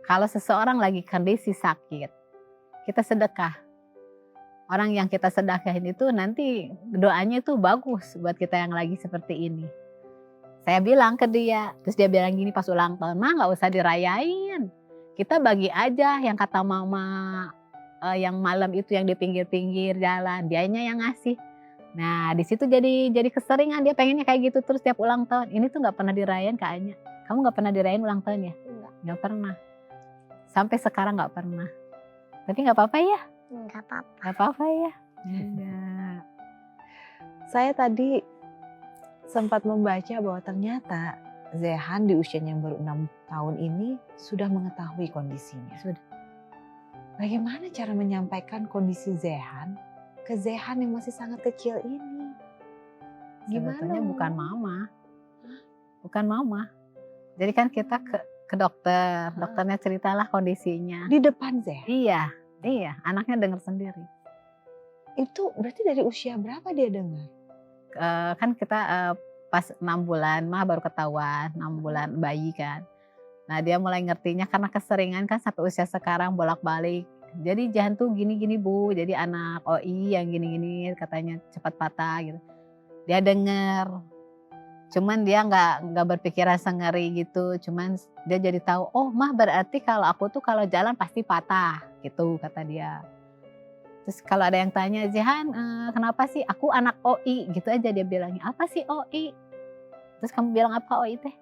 Kalau seseorang lagi kondisi sakit, kita sedekah. Orang yang kita sedekahin itu nanti doanya itu bagus buat kita yang lagi seperti ini. Saya bilang ke dia, terus dia bilang gini pas ulang tahun, "Mah nggak usah dirayain. Kita bagi aja yang kata Mama yang malam itu yang di pinggir-pinggir jalan, dianya yang ngasih." Nah di situ jadi keseringan dia pengennya kayak gitu terus tiap ulang tahun. Ini tuh nggak pernah dirayain Kak Anya. Kamu nggak pernah dirayain ulang tahun ya? Nggak pernah. Sampai sekarang nggak pernah. Tapi nggak apa-apa ya? Nggak apa-apa. Nggak apa-apa ya? Enggak. Saya tadi sempat membaca bahwa ternyata Zehan di usianya yang baru 6 tahun ini sudah mengetahui kondisinya. Sudah. Bagaimana cara menyampaikan kondisi Zehan ke Zehan yang masih sangat kecil ini? Sebetulnya bukan mama. Bukan mama. Jadi kan kita ke dokter. Dokternya ceritalah kondisinya. Di depan Zehan? Iya. Anaknya dengar sendiri. Itu berarti dari usia berapa dia dengar? Kan kita pas 6 bulan mah baru ketahuan. 6 bulan bayi kan. Nah dia mulai ngertinya karena keseringan kan sampai usia sekarang bolak-balik. Jadi jangan tuh gini-gini Bu. Jadi anak OI yang gini-gini katanya cepat patah gitu. Dia denger. Cuman dia nggak berpikiran sengeri gitu. Cuman dia jadi tahu, oh mah berarti kalau aku tuh kalau jalan pasti patah gitu kata dia. Terus kalau ada yang tanya, Zehan kenapa sih aku anak OI gitu aja dia bilangnya. Apa sih OI? Terus kamu bilang apa OI teh?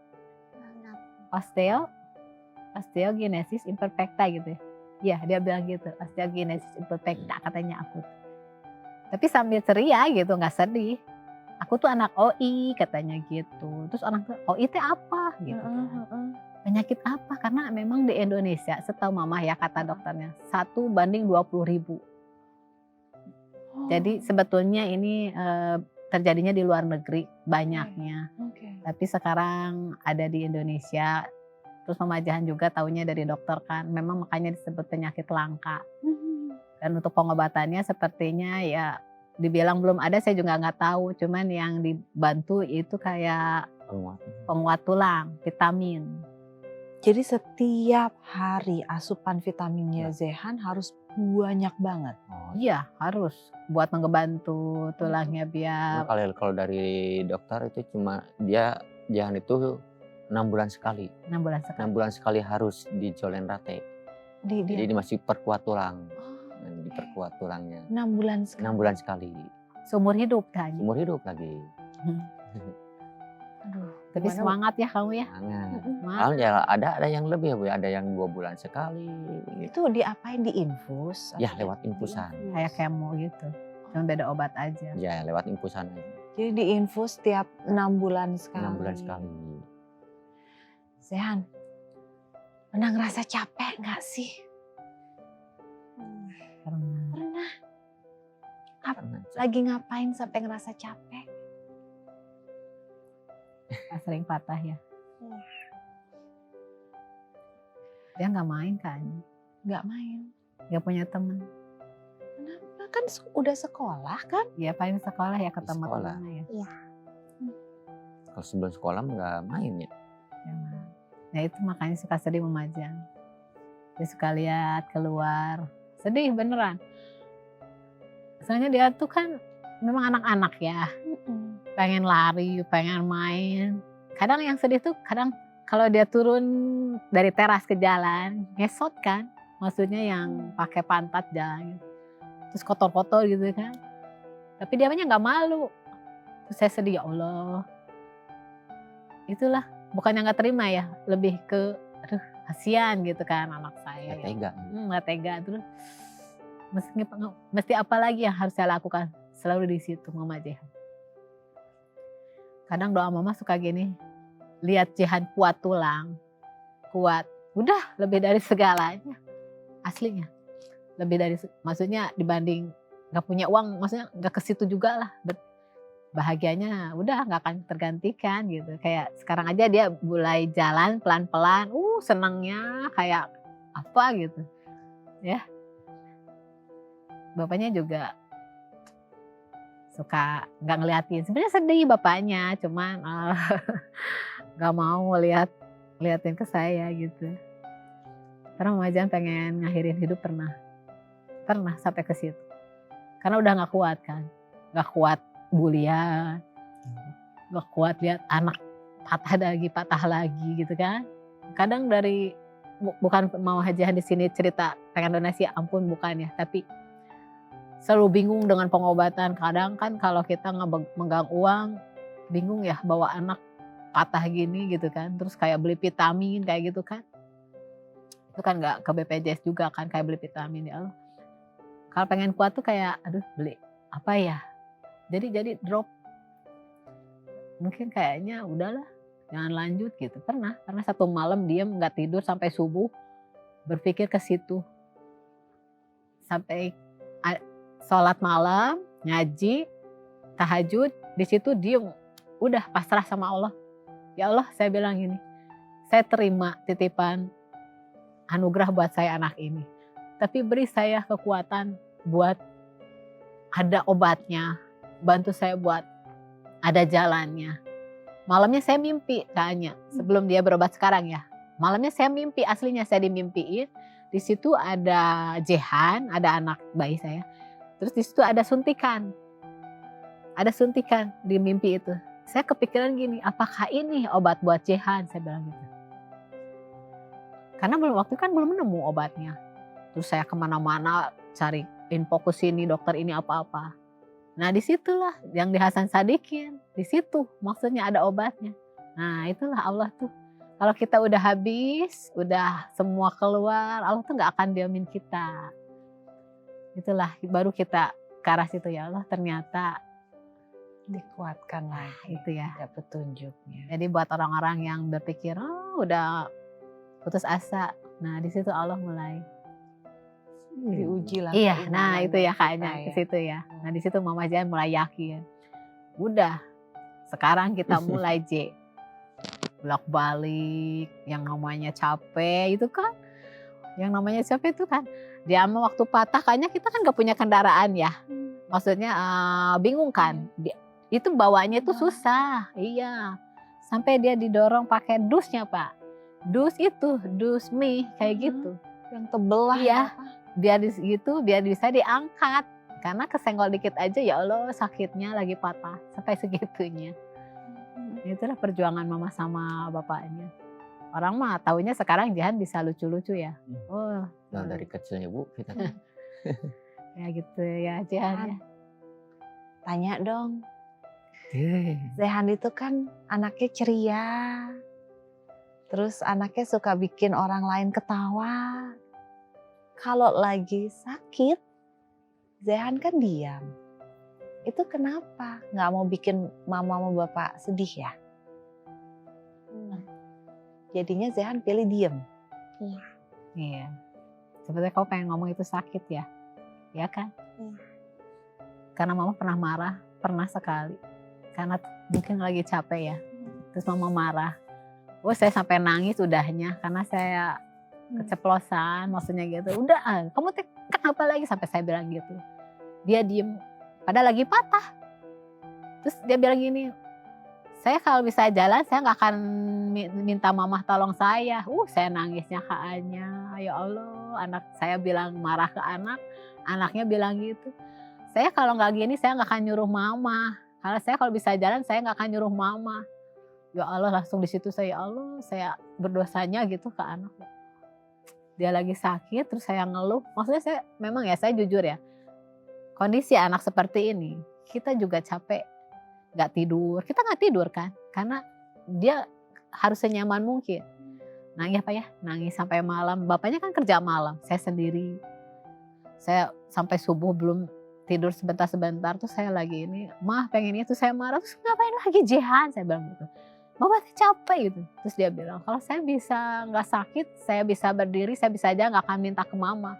Osteogenesis imperfecta gitu ya. Iya dia bilang gitu, osteogenesis imperfecta katanya aku. Tapi sambil ceria gitu, nggak sedih. Aku tuh anak OI katanya gitu. Terus orang tuh OI teh apa gitu. Penyakit apa? Karena memang di Indonesia setahu Mama ya kata dokternya 1:20.000. Jadi sebetulnya ini terjadinya di luar negeri banyaknya. Tapi sekarang ada di Indonesia. Terus Mama Jahan juga taunya dari dokter kan. Memang makanya disebut penyakit langka. Dan untuk pengobatannya sepertinya ya dibilang belum ada, saya juga nggak tahu. Cuman yang dibantu itu kayak penguat tulang, vitamin. Jadi setiap hari asupan vitaminnya Zehan harus banyak banget. Iya harus buat ngebantu tulangnya biar. Kalau dari dokter itu cuma Jahan itu 6 bulan sekali. 6 bulan sekali. 6 bulan sekali harus dijolen rate. Jadi masih perkuat tulang. Diperkuat tulangnya. 6 bulan sekali. 6 bulan sekali. Seumur hidup kan. Seumur hidup lagi. Aduh, tapi semangat ya kamu ya. Semangat. Ya ada yang lebih Bu, ada yang 2 bulan sekali. Itu diapain, diinfus? Ya lewat infusan. Kayak kemo gitu. Cuma beda obat aja. Ya lewat infusan aja. Jadi diinfus tiap 6 bulan sekali. 6 bulan sekali. Zehan, pernah ngerasa capek nggak sih? Pernah. Lagi ngapain sampai ngerasa capek? Sering patah ya. Dia nggak main kan? Nggak main. Nggak punya temen. Kenapa? Kan udah sekolah kan? Ya paling sekolah ya ketemu Sekolah. temennya ya. Iya. Kalau sebelum sekolah nggak main ya. Nah itu makanya suka sedih Mama Jan. Dia suka lihat keluar. Sedih beneran. Soalnya dia tuh kan memang anak-anak ya. Pengen lari, pengen main. Kadang yang sedih tuh kadang kalau dia turun dari teras ke jalan, ngesot kan. Maksudnya yang pakai pantat jalan. Terus kotor-kotor gitu kan. Tapi dia nggak malu. Terus saya sedih, ya Allah. Itulah. Bukannya nggak terima ya, lebih ke aduh kasihan gitu kan anak saya. Nggak tega. Nggak tega terus. Mesti apa lagi yang harus saya lakukan? Selalu di situ Mama Jehan. Kadang doa Mama suka gini, lihat Jehan kuat tulang, kuat. Udah lebih dari segalanya, aslinya. Lebih dari, maksudnya dibanding nggak punya uang, maksudnya nggak ke situ juga lah. Bahagianya udah nggak akan tergantikan gitu. Kayak sekarang aja dia mulai jalan pelan-pelan, senangnya kayak apa gitu, ya. bapaknya juga suka nggak ngeliatin. Sebenarnya sedih bapaknya, cuman nggak mau liatin ke saya gitu. Karena Mama Jan pengen ngakhirin hidup pernah sampai ke situ. Karena udah nggak kuat kan, nggak kuat bulian, nggak kuat lihat anak patah lagi gitu kan. Kadang dari bukan mau Hajihan di sini cerita pengen donasi, ampun bukan ya, tapi selalu bingung dengan pengobatan. Kadang kan kalau kita megang uang, bingung ya bawa anak patah gini gitu kan, terus kayak beli vitamin kayak gitu kan. Itu kan nggak ke BPJS juga kan, kayak beli vitamin, ya Allah. Kalau pengen kuat tuh kayak aduh beli apa ya, jadi drop. Mungkin kayaknya udahlah jangan lanjut gitu. Pernah satu malam diam nggak tidur sampai subuh, berpikir ke situ. Sampai sholat malam, ngaji, tahajud, di situ diem, udah pasrah sama Allah. Ya Allah, saya bilang gini, saya terima titipan anugerah buat saya anak ini. Tapi beri saya kekuatan buat ada obatnya, bantu saya buat ada jalannya. Malamnya saya mimpi kayaknya, sebelum dia berobat sekarang ya. Malamnya saya mimpi, aslinya saya dimimpiin. Di situ ada Jehan, ada anak bayi saya. Terus di situ ada suntikan. Ada suntikan di mimpi itu. Saya kepikiran gini, apakah ini obat buat Jehan? Saya bilang gitu. Karena waktu kan belum nemu obatnya. Terus saya kemana-mana cari info ke sini, dokter ini apa-apa. Nah disitulah yang di Hasan Sadikin. Di situ maksudnya ada obatnya. Nah itulah Allah tuh. Kalau kita udah habis, udah semua keluar, Allah tuh gak akan diamin kita. Itulah baru kita ke arah situ, ya Allah ternyata Dikuatkan lagi. itu ya. Ada petunjuknya. Jadi buat orang-orang yang berpikir, oh udah putus asa. Nah di situ Allah mulai. Diuji lah. Iya, nah keimanan itu ya kita kayaknya ke situ ya. Nah di situ Mama Jan mulai yakin. Udah, sekarang kita mulai J. Bolak-balik, yang namanya capek itu kan. Yang namanya capek itu kan. Dia mau waktu patah kayaknya kita kan gak punya kendaraan ya. Maksudnya bingung kan. Itu bawanya itu susah. Iya. Sampai dia didorong pakai dusnya Pak. Dus itu, dus mie kayak gitu. Yang tebel lah. Iya. Biar gitu, biar bisa diangkat. Karena kesenggol dikit aja ya Allah sakitnya lagi patah. Sampai segitunya. Itulah perjuangan mama sama bapaknya. Orang mah taunya sekarang Jihan bisa lucu-lucu ya. Oh, Nah, dari kecilnya Bu kita. ya gitu ya Jihan ya. Tanya dong. Zehan itu kan anaknya ceria. Terus anaknya suka bikin orang lain ketawa. Kalau lagi sakit, Zehan kan diam. Itu kenapa? Nggak mau bikin mama sama bapak sedih ya? Jadinya Zehan pilih diem. Iya. Sebenarnya kau pengen ngomong itu sakit ya? Ya kan? Iya. Karena mama pernah marah, pernah sekali. Karena mungkin lagi capek ya. Terus mama marah. Oh saya sampai nangis udahnya karena saya keceplosan maksudnya gitu. Udah kamu kenapa lagi sampai saya bilang gitu. Dia diem. Padahal lagi patah. Terus dia bilang gini. Saya kalau bisa jalan saya gak akan minta mama tolong saya. Saya nangisnya kayaknya. Ya Allah anak saya bilang marah ke anak. Anaknya bilang gitu. Saya kalau gak gini saya gak akan nyuruh mama. Karena saya kalau bisa jalan saya gak akan nyuruh mama. Ya Allah langsung di situ saya, ya Allah saya berdosanya gitu ke anak. Dia lagi sakit terus saya ngeluh. Maksudnya saya memang ya saya jujur ya. Kondisi anak seperti ini kita juga capek. Gak tidur. Kita gak tidur kan. Karena dia harus senyaman mungkin. Nangis apa ya? Nangis sampai malam. Bapaknya kan kerja malam. Saya sendiri. Saya sampai subuh belum tidur sebentar-sebentar. Terus saya lagi ini. Mah pengen itu saya marah. Terus ngapain lagi Jihan? Saya bilang gitu. Bapak capek gitu. Terus dia bilang. Kalau saya bisa gak sakit. Saya bisa berdiri. Saya bisa aja gak akan minta ke mama.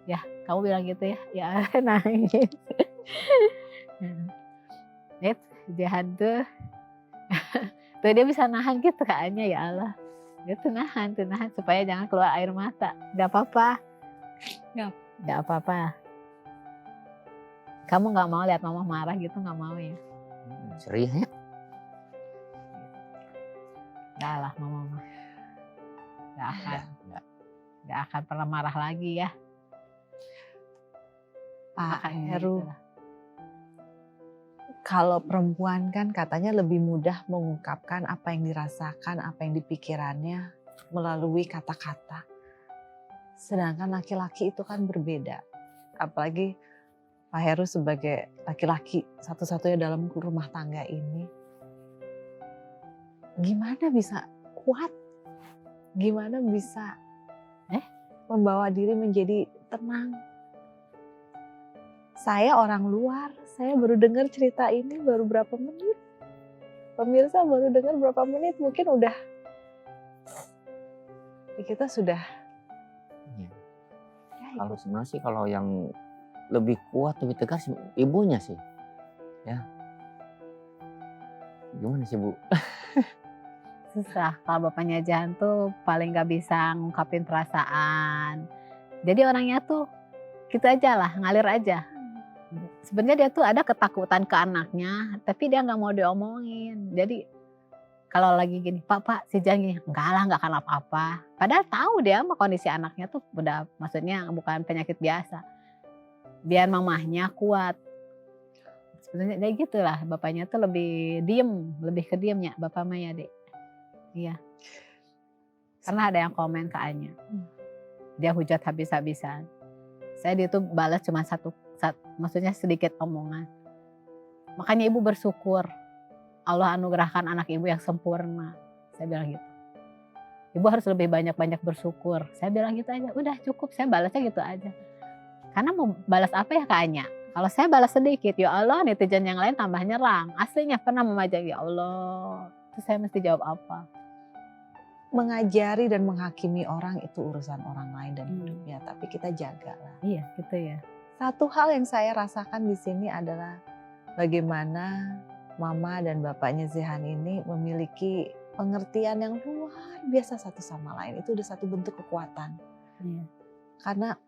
Ya kamu bilang gitu ya. Ya nangis. Jihan tuh dia bisa nahan gitu kayaknya ya Allah. Dia tuh nahan supaya jangan keluar air mata. Gak apa-apa. Gak apa-apa. Kamu nggak mau lihat mama marah gitu, nggak mau ya? Serius ya? Nggak lah mama mah. Nggak akan. Enggak. Nggak akan pernah marah lagi ya. Pak Makanya Heru, gitu lah. kalau perempuan kan katanya lebih mudah mengungkapkan apa yang dirasakan, apa yang dipikirannya melalui kata-kata. Sedangkan laki-laki itu kan berbeda. Apalagi Pak Heru sebagai laki-laki satu-satunya dalam rumah tangga ini. Gimana bisa kuat? Gimana bisa membawa diri menjadi tenang? Saya orang luar, saya baru dengar cerita ini baru berapa menit. Pemirsa baru dengar berapa menit, mungkin udah kita sudah. Iya. Ya, Kalau sebenarnya sih kalau yang lebih kuat, lebih tegas ibunya sih. Ya. Gimana sih Bu? Susah. Kalau bapaknya Jahan tuh paling nggak bisa ngungkapin perasaan. Jadi orangnya tuh gitu aja lah, ngalir aja. Sebenarnya dia tuh ada ketakutan ke anaknya, tapi dia nggak mau diomongin. Jadi kalau lagi gini, Pak, si Jahan gini, enggak lah, nggak akan apa-apa. Padahal tahu dia mah kondisi anaknya tuh udah, maksudnya bukan penyakit biasa. Biar mamahnya kuat. Sebenarnya dia gitulah, bapaknya tuh lebih diem, lebih ke diemnya, bapak mah ya Dek. Iya. Karena ada yang komen ke Anya. Dia hujat habis-habisan. Saya dia tuh balas cuma satu, maksudnya sedikit omongan. Makanya ibu bersyukur Allah anugerahkan anak ibu yang sempurna. Saya bilang gitu. Ibu harus lebih banyak-banyak bersyukur. Saya bilang gitu aja. Udah cukup, saya balasnya gitu aja. Karena mau balas apa ya Kak Anya? Kalau saya balas sedikit, ya Allah netizen yang lain tambah nyerang. Aslinya pernah memajang, ya Allah. Terus saya mesti jawab apa? mengajari dan menghakimi orang itu urusan orang lain dan hidupnya, tapi kita jagalah. Iya gitu ya. Satu hal yang saya rasakan di sini adalah bagaimana mama dan bapaknya Zehan ini memiliki pengertian yang luar biasa satu sama lain. Itu udah satu bentuk kekuatan. Iya. Karena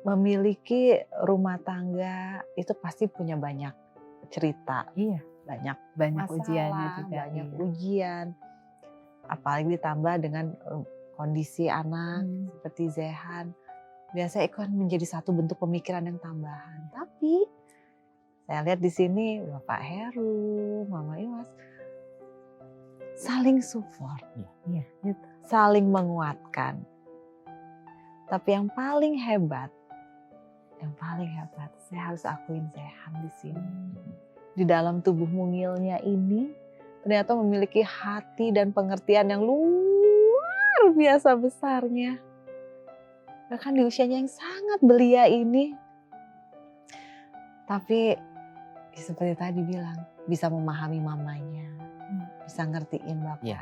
memiliki rumah tangga itu pasti punya banyak cerita, Iya. banyak Banyak masalah, ujiannya juga. banyak iya. ujian. Apalagi ditambah dengan kondisi anak seperti Zehan. Biasanya itu kan menjadi satu bentuk pemikiran yang tambahan. Tapi saya lihat di sini Bapak Heru, Mama Iwas saling support, Iya, gitu. saling menguatkan. Tapi yang paling hebat, saya harus akuin Zehan di sini. Di dalam tubuh mungilnya ini ternyata memiliki hati dan pengertian yang luar biasa besarnya. Bahkan di usianya yang sangat belia ini. Tapi seperti tadi bilang, bisa memahami mamanya, bisa ngertiin bapaknya.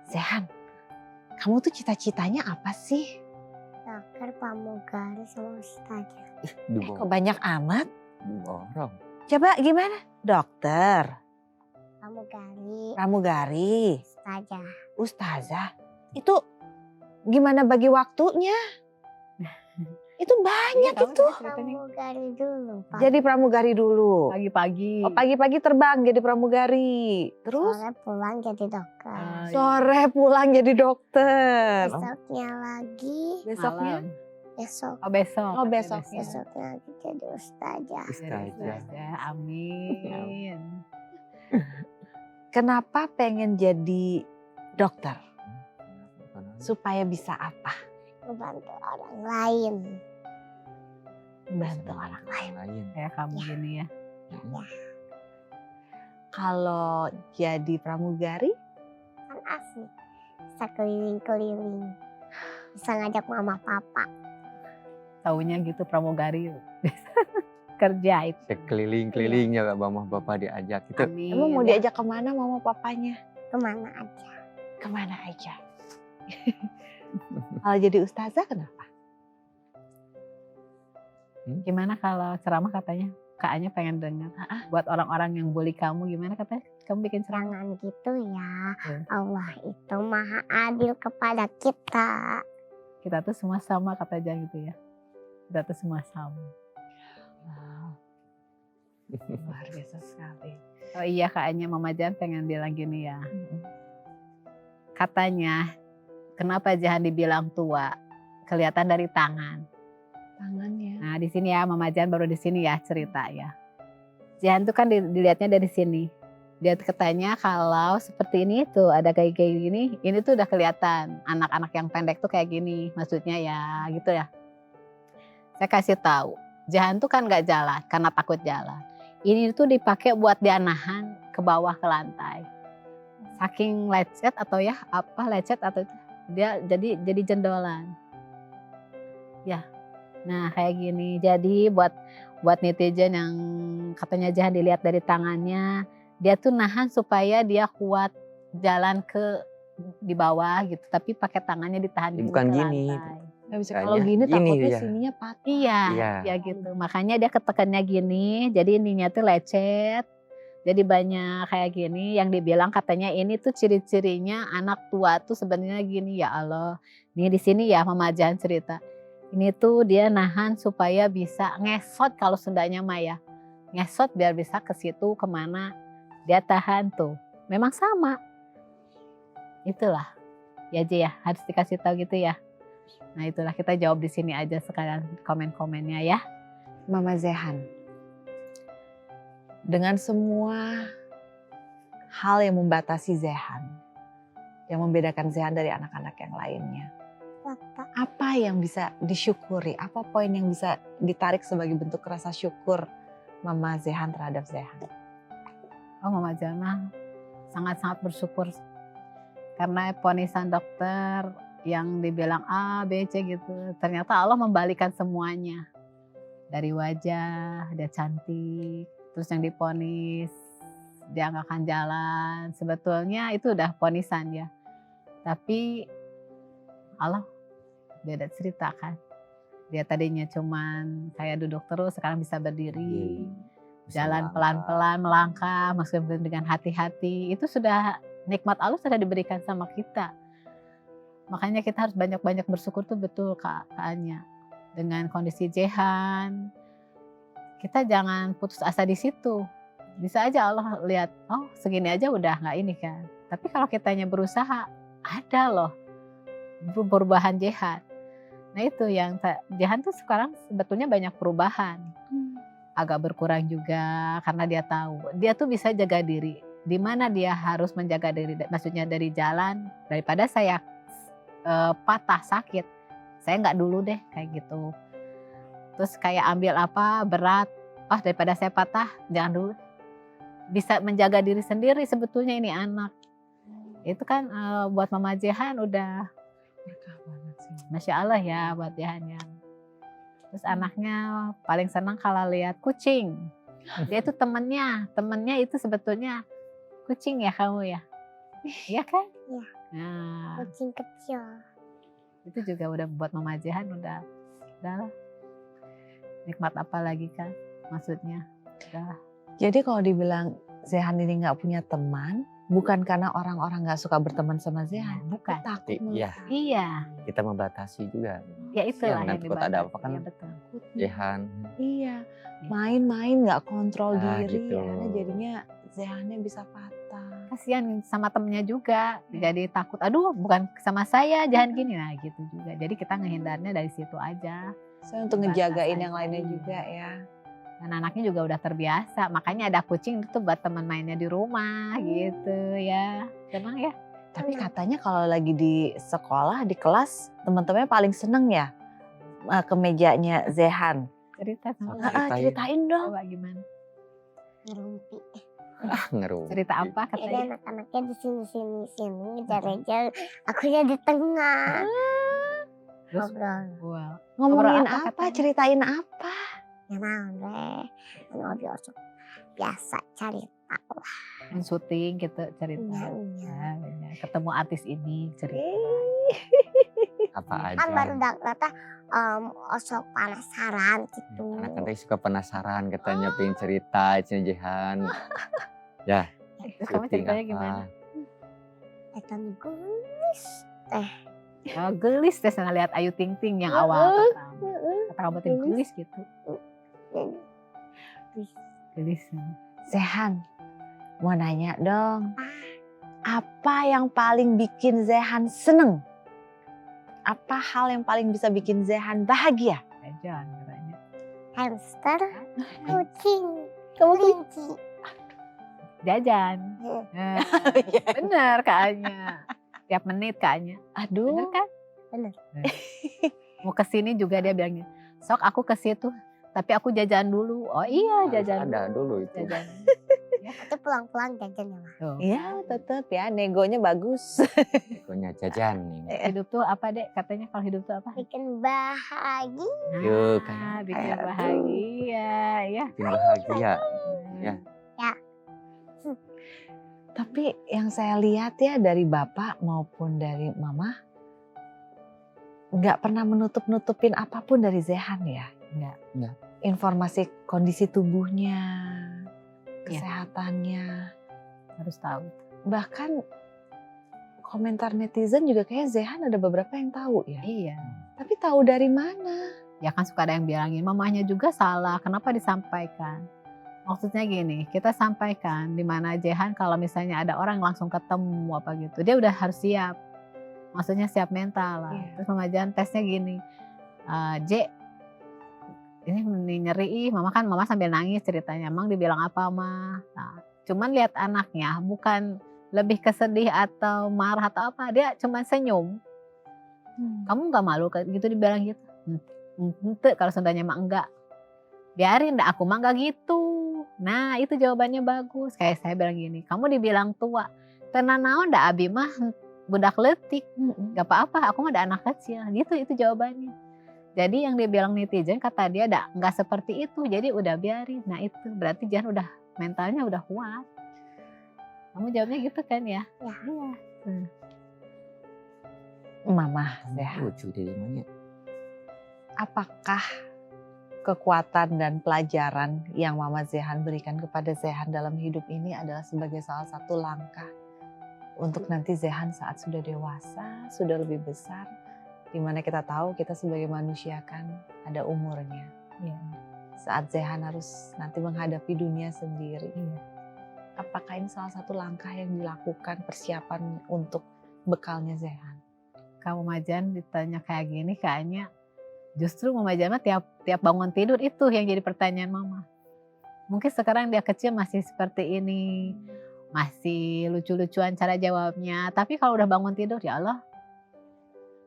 Zehan, kamu tuh cita-citanya apa sih? Dokter, pramugari, sama ustazah. Kok banyak amat? Orang. Coba gimana? Dokter, pramugari, Ustazah. ustazah. Itu gimana bagi waktunya? Itu banyak Iya, kamu itu. Pramugari dulu, Pak. Jadi pramugari dulu. Pagi-pagi. Oh, pagi-pagi terbang jadi pramugari. Terus Sore pulang jadi dokter. sore pulang jadi dokter. Besoknya lagi, Besoknya Malam. besok. Oh besok. Oh, besoknya. Besoknya lagi jadi ustazah. Ustazah. Amin. kenapa pengen jadi dokter? Supaya bisa apa? Membantu orang lain. Bantu orang lain. Kayak kamu gini ya. Kalau jadi pramugari, Kan asik. Bisa keliling-keliling. Bisa ngajak mama papa. Taunya gitu pramugari. Kerja itu. Sekeliling-kelilingnya mama bapak diajak itu. Amin. emang mau diajak kemana mama papanya? Kemana aja. Kemana aja? Kalau jadi ustazah kenapa? Gimana kalau ceramah katanya? Kak Anya pengen dengar. Buat orang-orang yang bully kamu gimana katanya? Kamu bikin ceramah. Jangan gitu ya. Ya. Allah itu maha adil kepada kita. Kita tuh semua sama kata Jan gitu ya. Kita tuh semua sama. Wow, luar biasa sekali. Oh iya kayaknya Mama Jan pengen bilang gini ya. Mm-mm. Katanya kenapa Jahan dibilang tua? Kelihatan dari tangan. Tangannya. Nah di sini ya Mama Jan baru di sini ya cerita ya. Jahan tuh kan dilihatnya dari sini. Dia katanya kalau seperti ini tuh ada kayak gini, ini tuh udah kelihatan anak-anak yang pendek tuh kayak gini. Maksudnya ya gitu ya. Saya kasih tahu, Jahan tuh kan nggak jalan karena takut jalan. Ini tuh dipakai buat dia nahan ke bawah ke lantai. Saking lecet atau ya apa lecet atau itu dia jadi jendolan. Ya. Nah, kayak gini. Jadi buat netizen yang katanya Jahan dilihat dari tangannya, dia tuh nahan supaya dia kuat jalan ke di bawah gitu, tapi pakai tangannya ditahan gini Bukan ke gini. lantai. Nggak bisa Kayaknya kalau gini gini takutnya dia. sininya patah. Iya, Iya. ya gitu. Makanya dia ketekannya gini, jadi ininya tuh lecet. Jadi banyak kayak gini yang dibilang katanya ini tuh ciri-cirinya anak tua tuh sebenarnya gini ya Allah. Nih di sini ya Mama Jan cerita. Ini tuh dia nahan supaya bisa ngesot kalau Sundanya Maya. Ngesot biar bisa ke situ kemana dia tahan tuh. Memang sama. Itulah. Ya Ji ya, harus dikasih tahu gitu ya. Nah itulah kita jawab di sini aja sekalian komen-komennya ya. Mama Zehan, dengan semua hal yang membatasi Zehan, yang membedakan Zehan dari anak-anak yang lainnya, apa yang bisa disyukuri? Apa poin yang bisa ditarik sebagai bentuk rasa syukur Mama Zehan terhadap Zehan? Oh Mama Jana sangat-sangat bersyukur karena ponisan dokter yang dibilang A, B, C gitu. Ternyata Allah membalikan semuanya. Dari wajah, dia cantik. Terus yang diponis, dia nggak akan jalan. Sebetulnya itu udah ponisan ya. Tapi Allah beda cerita kan. Dia tadinya cuman kayak duduk terus, sekarang bisa berdiri. Jalan pelan-pelan, melangkah, meskipun dengan hati-hati. Itu sudah nikmat Allah sudah diberikan sama kita. Makanya kita harus banyak-banyak bersyukur tuh betul Kak Anya. Dengan kondisi Jehan, kita jangan putus asa di situ. Bisa aja Allah lihat, oh segini aja udah nggak ini kan. Tapi kalau kitanya berusaha, ada loh perubahan Jehan. Nah itu yang Jehan tuh sekarang sebetulnya banyak perubahan. Agak berkurang juga karena dia tahu. Dia tuh bisa jaga diri. Di mana dia harus menjaga diri, maksudnya dari jalan, daripada saya patah sakit, saya nggak dulu deh kayak gitu. Terus kayak ambil apa berat, daripada saya patah jangan dulu. Bisa menjaga diri sendiri sebetulnya ini anak. Itu kan buat Mama Jehan udah Berkah banget sih. Masya Allah ya buat Jehan ya. Terus anaknya paling senang kalau lihat kucing. Dia itu temennya itu sebetulnya kucing ya kamu ya. Iya kan? Iya. Nah, Kucing kecil. itu juga udah buat Mama Jehan udah lah. Nikmat apa lagi kan maksudnya. Udah. Jadi kalau dibilang Zehan ini nggak punya teman, bukan karena orang-orang nggak suka berteman sama Zehan, Bukan. tapi takut Iya. melukai. Iya, Kita membatasi juga. ya itulah Yang yang takut ada apa dibatasi. kan? Ya, betul. Jehan. Iya, main-main nggak kontrol Ah, diri, gitu. akhirnya jadinya Zehannya bisa patah. Kasihan sama temennya juga. Jadi takut, aduh bukan sama saya, jangan gini. Nah gitu juga. Jadi kita ngehindarnya dari situ aja. Saya untuk Batas ngejagain aja. yang lainnya juga ya. Dan anaknya juga udah terbiasa. Makanya ada kucing itu buat teman mainnya di rumah gitu ya. Senang ya. Tapi katanya kalau lagi di sekolah, di kelas, teman-temannya paling seneng ya ke mejanya Zehan. Cerita sama Ceritain dong. coba gimana? Ngerumpi. Ngeru. Cerita apa Jadi katanya? anak-anaknya di sini ngejar-ngejar. Akunya di tengah. Terus Ngobrol. wow. Ngomongin Ngobrol apa apa? katanya? Ceritain apa? Ya naon deh. Ngobrol biasa cerita lah. Syuting gitu cerita. Iya. Nah, ketemu artis ini cerita. Apa aja. Kan baru datang osok penasaran gitu. Anak-anak suka penasaran katanya pengen cerita Jehan. Ya. Terus kamu syuting ceritanya apa. gimana? Etan gulis. Oh, gelis deh sana lihat Ayu Ting Ting yang awal pertama. Kata kamu tuh gelis gitu. Gelisah. Zehan, mau nanya dong. Apa yang paling bikin Zehan seneng? Apa hal yang paling bisa bikin Zehan bahagia? Jajan katanya. Hamster, kucing, Kamu kelinci. Jajan. Iya. Bener kayaknya. Tiap menit kayaknya. Aduh. Bener kan? Bener. Mau kesini juga dia bilangnya, sok aku ke situ, tapi aku jajan dulu. Oh iya, Harus jajan ada dulu itu. Jajan. Itu pulang-pulang jajan ya, Ma. Tuh. Iya tetep ya, negonya bagus. Punya jajan ini. Hidup tuh apa dek? Katanya kalau hidup tuh apa? Bikin bahagia. Yuk, Nah, kayak- bikin kayak tuh. bahagia ya. Bikin bahagia. Ya. Tapi yang saya lihat ya dari bapak maupun dari mama, nggak pernah menutup-nutupin apapun dari Zehan ya. Nggak. Informasi kondisi tubuhnya, Iya. kesehatannya. Harus tahu. Bahkan komentar netizen juga kayak Zehan ada beberapa yang tahu ya. Iya. Tapi tahu dari mana? Ya kan suka ada yang bilangin mamahnya juga salah. Kenapa disampaikan? Maksudnya gini, kita sampaikan di mana Jehan kalau misalnya ada orang langsung ketemu apa gitu, dia udah harus siap. Maksudnya siap mental lah. Iya. Terus Mama Jehan tesnya gini, J, ini nyeri, mama sambil nangis ceritanya. Emang dibilang apa mah? Nah, cuman lihat anaknya, bukan lebih kesedih atau marah atau apa, dia cuman senyum. Kamu nggak malu gitu dibilang gitu? Ente kalau Sundanya mah enggak. Biarin dah aku mah enggak gitu. Nah itu jawabannya bagus. Kayak saya bilang gini, kamu dibilang tua. Tenan naon dah abi mah budak letik. Gak apa-apa, aku mah ada anak kecil. Gitu itu jawabannya. Jadi yang dia bilang netizen kata dia nggak seperti itu. Jadi udah biarin. Nah itu berarti jangan udah mentalnya udah kuat. Kamu jawabnya gitu kan ya? Ya. Iya. Mama Zehan, Lucu dia dimana? apakah kekuatan dan pelajaran yang Mama Zehan berikan kepada Zehan dalam hidup ini adalah sebagai salah satu langkah untuk nanti Zehan saat sudah dewasa, sudah lebih besar, di mana kita tahu kita sebagai manusia kan ada umurnya. Iya. Saat Zehan harus nanti menghadapi dunia sendiri. Iya. Apakah ini salah satu langkah yang dilakukan persiapan untuk bekalnya Zehan? Kamu Majan ditanya kayak gini kayaknya justru Mama Jan mah tiap bangun tidur itu yang jadi pertanyaan Mama. Mungkin sekarang dia kecil masih seperti ini, masih lucu-lucuan cara jawabnya. Tapi kalau udah bangun tidur ya Allah,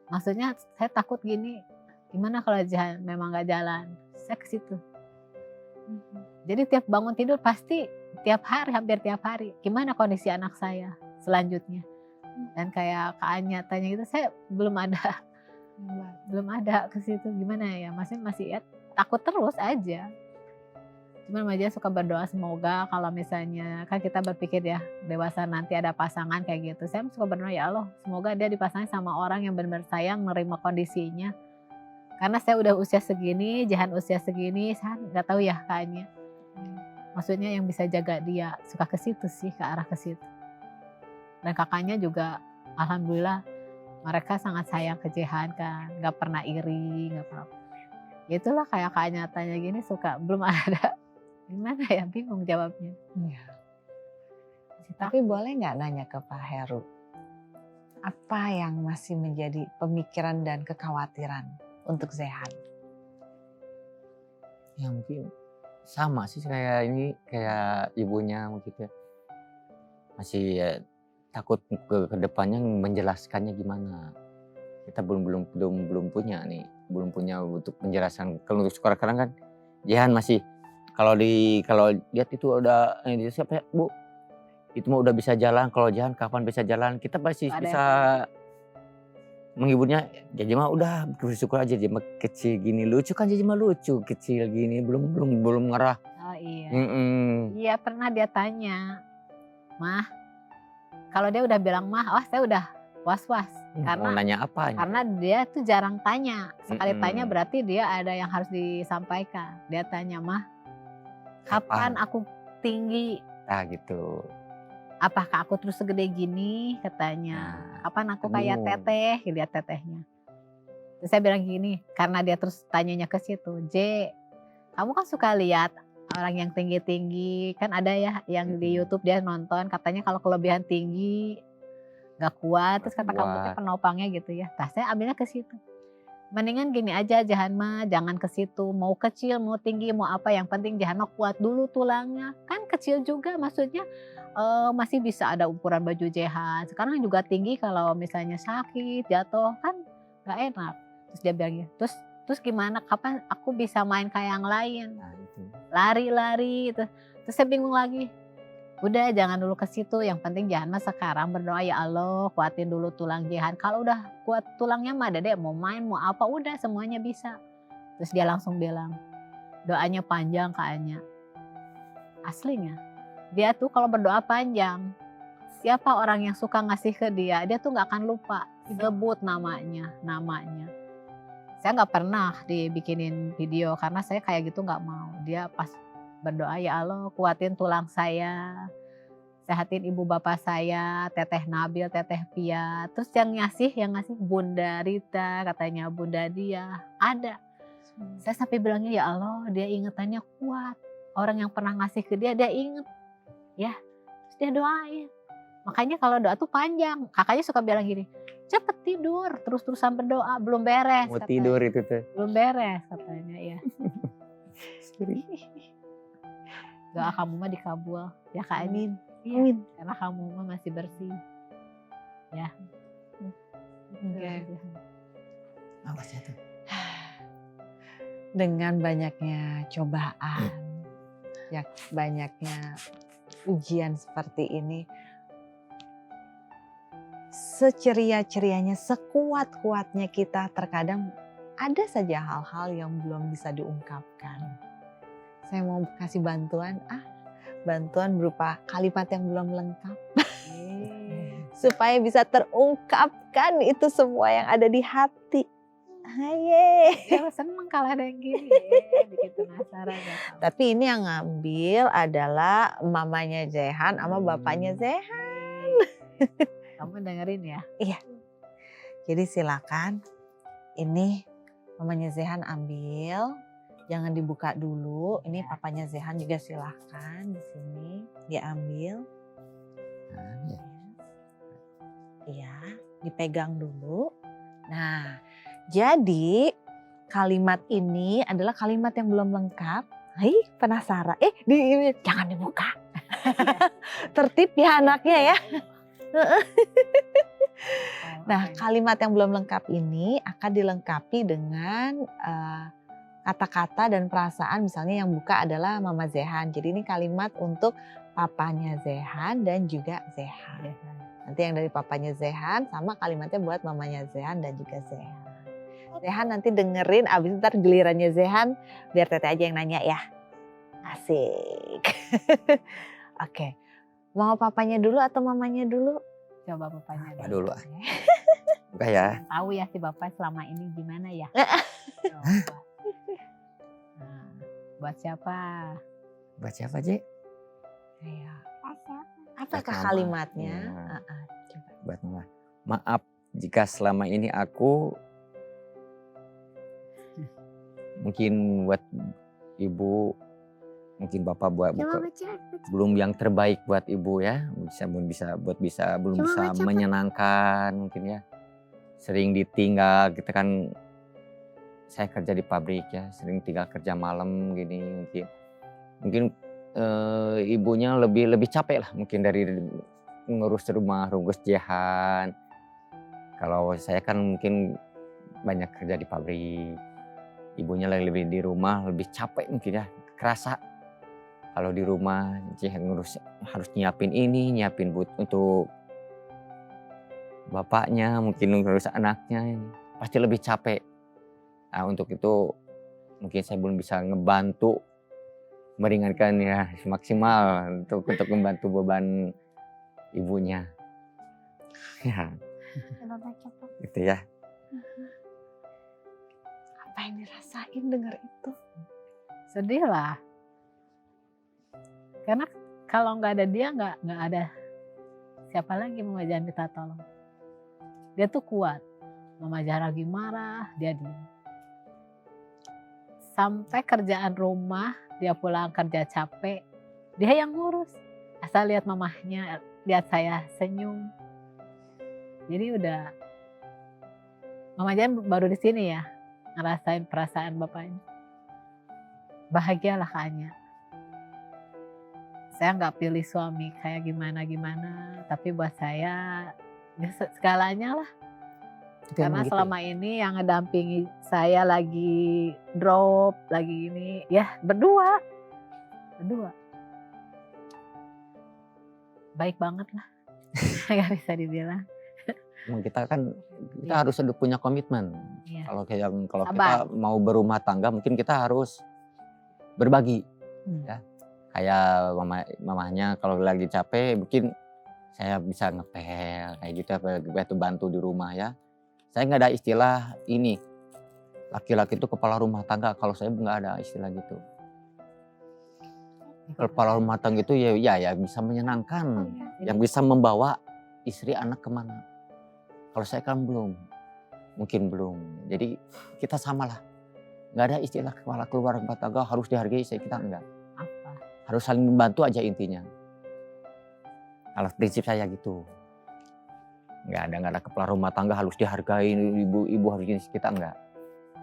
maksudnya saya takut gini, gimana kalau memang gak jalan? Saya ke situ. Jadi tiap bangun tidur pasti tiap hari, hampir tiap hari, gimana kondisi anak saya selanjutnya? Dan kayak Kak Anya tanya gitu, saya belum ada ke situ, gimana ya, masih ya takut terus aja. Cuman aja suka berdoa semoga kalau misalnya kan kita berpikir ya dewasa nanti ada pasangan kayak gitu, saya suka berdoa ya Allah semoga dia dipasangin sama orang yang benar-benar sayang, menerima kondisinya. Karena saya udah usia segini, Jahan usia segini, saya nggak tahu ya Kak Anya. Maksudnya yang bisa jaga dia, suka ke situ sih, ke arah ke situ. Dan kakaknya juga alhamdulillah mereka sangat sayang ke Jehan kan, nggak pernah iri, nggak pernah. Ya itulah kayak kakaknya tanya gini suka belum ada, gimana ya bingung jawabnya. Ya. Tapi boleh nggak nanya ke Pak Heru, apa yang masih menjadi pemikiran dan kekhawatiran untuk Zehan? Ya mungkin sama sih kayak ibunya gitu ya. Masih ya, takut ke depannya menjelaskannya gimana. Kita belum punya nih, belum punya untuk menjelaskan. Kalau untuk sekarang kan Jehan masih kalau lihat itu udah siapa ya, Bu? Itu mah udah bisa jalan. Kalau Jehan kapan bisa jalan? Kita masih bisa menghiburnya. Jadi mah udah bersyukur aja, dia mah kecil gini lucu kan, jadi mah lucu kecil gini belum ngerah. Oh iya. Iya pernah dia tanya, Mah. Kalau dia udah bilang mah, oh saya udah was-was. Mau nanya apa? Karena dia tuh jarang tanya. Sekali tanya berarti dia ada yang harus disampaikan. Dia tanya mah, kapan aku tinggi? Nah gitu. Apakah aku terus segede gini? Katanya. Kapan aku kayak teteh? Lihat tetehnya. Terus saya bilang gini, karena dia terus tanyanya ke situ. J, kamu kan suka lihat orang yang tinggi-tinggi kan ada ya yang di YouTube dia nonton katanya kalau kelebihan tinggi nggak kuat terus kata kamu Kuat. penopangnya gitu ya. Nah saya ambilnya ke situ. Mendingan gini aja Jahan mah jangan ke situ mau kecil mau tinggi mau apa yang penting Jahan mah kuat dulu tulangnya kan kecil juga maksudnya masih bisa ada ukuran baju Jahan. Sekarang juga tinggi kalau misalnya sakit jatuh kan nggak enak. Terus dia bilang gitu. Terus gimana kapan aku bisa main kayak yang lain Nah, itu. lari-lari gitu. Terus saya bingung lagi. Udah jangan dulu ke situ, yang penting Jahan mah sekarang berdoa ya Allah kuatin dulu tulang Jahan. Kalau udah kuat tulangnya mah Dede mau main mau apa udah semuanya bisa. Terus dia langsung bilang doanya panjang kayaknya. Aslinya dia tuh kalau berdoa panjang siapa orang yang suka ngasih ke dia tuh nggak akan lupa sebut namanya. Saya nggak pernah dibikinin video karena saya kayak gitu nggak mau. Dia pas berdoa ya Allah kuatin tulang saya, sehatin ibu bapak saya, Teteh Nabil, Teteh Pia. Terus yang ngasih Bunda Rita katanya Bunda dia ada. Saya sampai bilangnya ya Allah dia ingetannya kuat. Orang yang pernah ngasih ke dia inget ya. Terus dia doain. Makanya kalau doa tuh panjang. Kakaknya suka bilang gini, cepet tidur terus-terusan berdoa belum beres. Mau katanya. tidur itu tuh. Belum beres katanya ya. Doa kamu mah dikabul ya Kak Amin. Amin. Karena kamu mah masih bersih. Ya. Apa sih itu? Dengan banyaknya cobaan, ya banyaknya ujian seperti ini, seceria-cerianya, sekuat-kuatnya kita terkadang ada saja hal-hal yang belum bisa diungkapkan. Saya mau kasih bantuan, bantuan berupa kalimat yang belum lengkap. Supaya bisa terungkapkan itu semua yang ada di hati. Ya seneng kalau ada yang gini, bikin penasaran. Tapi ini yang ngambil adalah mamanya Zehan sama bapaknya Zehan. Kamu dengerin ya? Iya. Jadi silakan, ini mamanya Zehan ambil, jangan dibuka dulu. Ini papanya Zehan juga silakan di sini diambil. Iya, dipegang dulu. Nah, jadi kalimat ini adalah kalimat yang belum lengkap. Hai, penasaran? Jangan dibuka. Tertib ya anaknya ya. Nah, kalimat yang belum lengkap ini akan dilengkapi dengan kata-kata dan perasaan. Misalnya yang buka adalah Mama Zehan. Jadi ini kalimat untuk papanya Zehan dan juga Zehan. Nanti yang dari papanya Zehan sama kalimatnya buat mamanya Zehan dan juga Zehan. Zehan nanti dengerin, abis ntar gilirannya Zehan biar Teteh aja yang nanya ya. Asik. Oke, mau papanya dulu atau mamanya dulu? Coba bapaknya Apa dulu? Buka ya. Tahu ya si bapak selama ini gimana ya? Coba. Nah, buat siapa? Buat siapa, Ji? Iya. Buat Apakah Mama. kalimatnya? Ya. Coba. Buat Mama. Maaf jika selama ini aku mungkin buat ibu, mungkin bapak buat Coba baca. belum yang terbaik buat ibu ya, belum bisa Coba baca, Pak. menyenangkan mungkin ya. Sering ditinggal, kita kan saya kerja di pabrik ya, sering tinggal kerja malam gini mungkin ibunya lebih capek lah mungkin dari ngurus rumah Runggus Jehan. Kalau saya kan mungkin banyak kerja di pabrik, ibunya lebih di rumah lebih capek mungkin ya, kerasa kalau di rumah ngurus harus nyiapin ini, nyiapin untuk bapaknya, mungkin ngurus anaknya, pasti lebih capek. Nah untuk itu mungkin saya belum bisa ngebantu meringankan ya maksimal untuk membantu beban ibunya. Ya, Coba baca, Pak. gitu ya. Apa yang dirasain dengar itu? Sedih lah. Karena kalau nggak ada dia nggak ada siapa lagi Mama Jahan minta tolong. Dia tuh kuat. Mama Jahan lagi marah, dia diam. Sampai kerjaan rumah dia pulang kerja capek, dia yang ngurus. Asal lihat mamahnya, lihat saya senyum. Jadi udah, Mama Jan baru di sini ya ngerasain perasaan bapaknya. Bahagialah kayaknya. Saya nggak pilih suami kayak gimana-gimana, tapi buat saya ya segalanya lah. Itu Karena emang gitu. selama ini yang ngedampingi saya lagi drop, lagi ini, ya berdua. Baik banget lah, nggak bisa dibilang. Emang kita kan Iya. harus punya komitmen. Iya. Kalau Sabar. kita mau berumah tangga mungkin kita harus berbagi. Ya. Kayak mamahnya kalau lagi capek mungkin saya bisa ngepel kayak gitu, apa bantu di rumah ya. Saya nggak ada istilah ini laki-laki itu kepala rumah tangga, kalau saya nggak ada istilah gitu. Kepala rumah tangga itu ya bisa menyenangkan, yang bisa membawa istri anak kemana. Kalau saya kan mungkin belum. Jadi kita samalah. Nggak ada istilah kepala keluarga rumah tangga harus dihargai, kita enggak. Apa? Harus saling membantu aja intinya. Kalau prinsip saya gitu. Nggak ada kepala rumah tangga harus dihargai, ibu harus gini, kita enggak.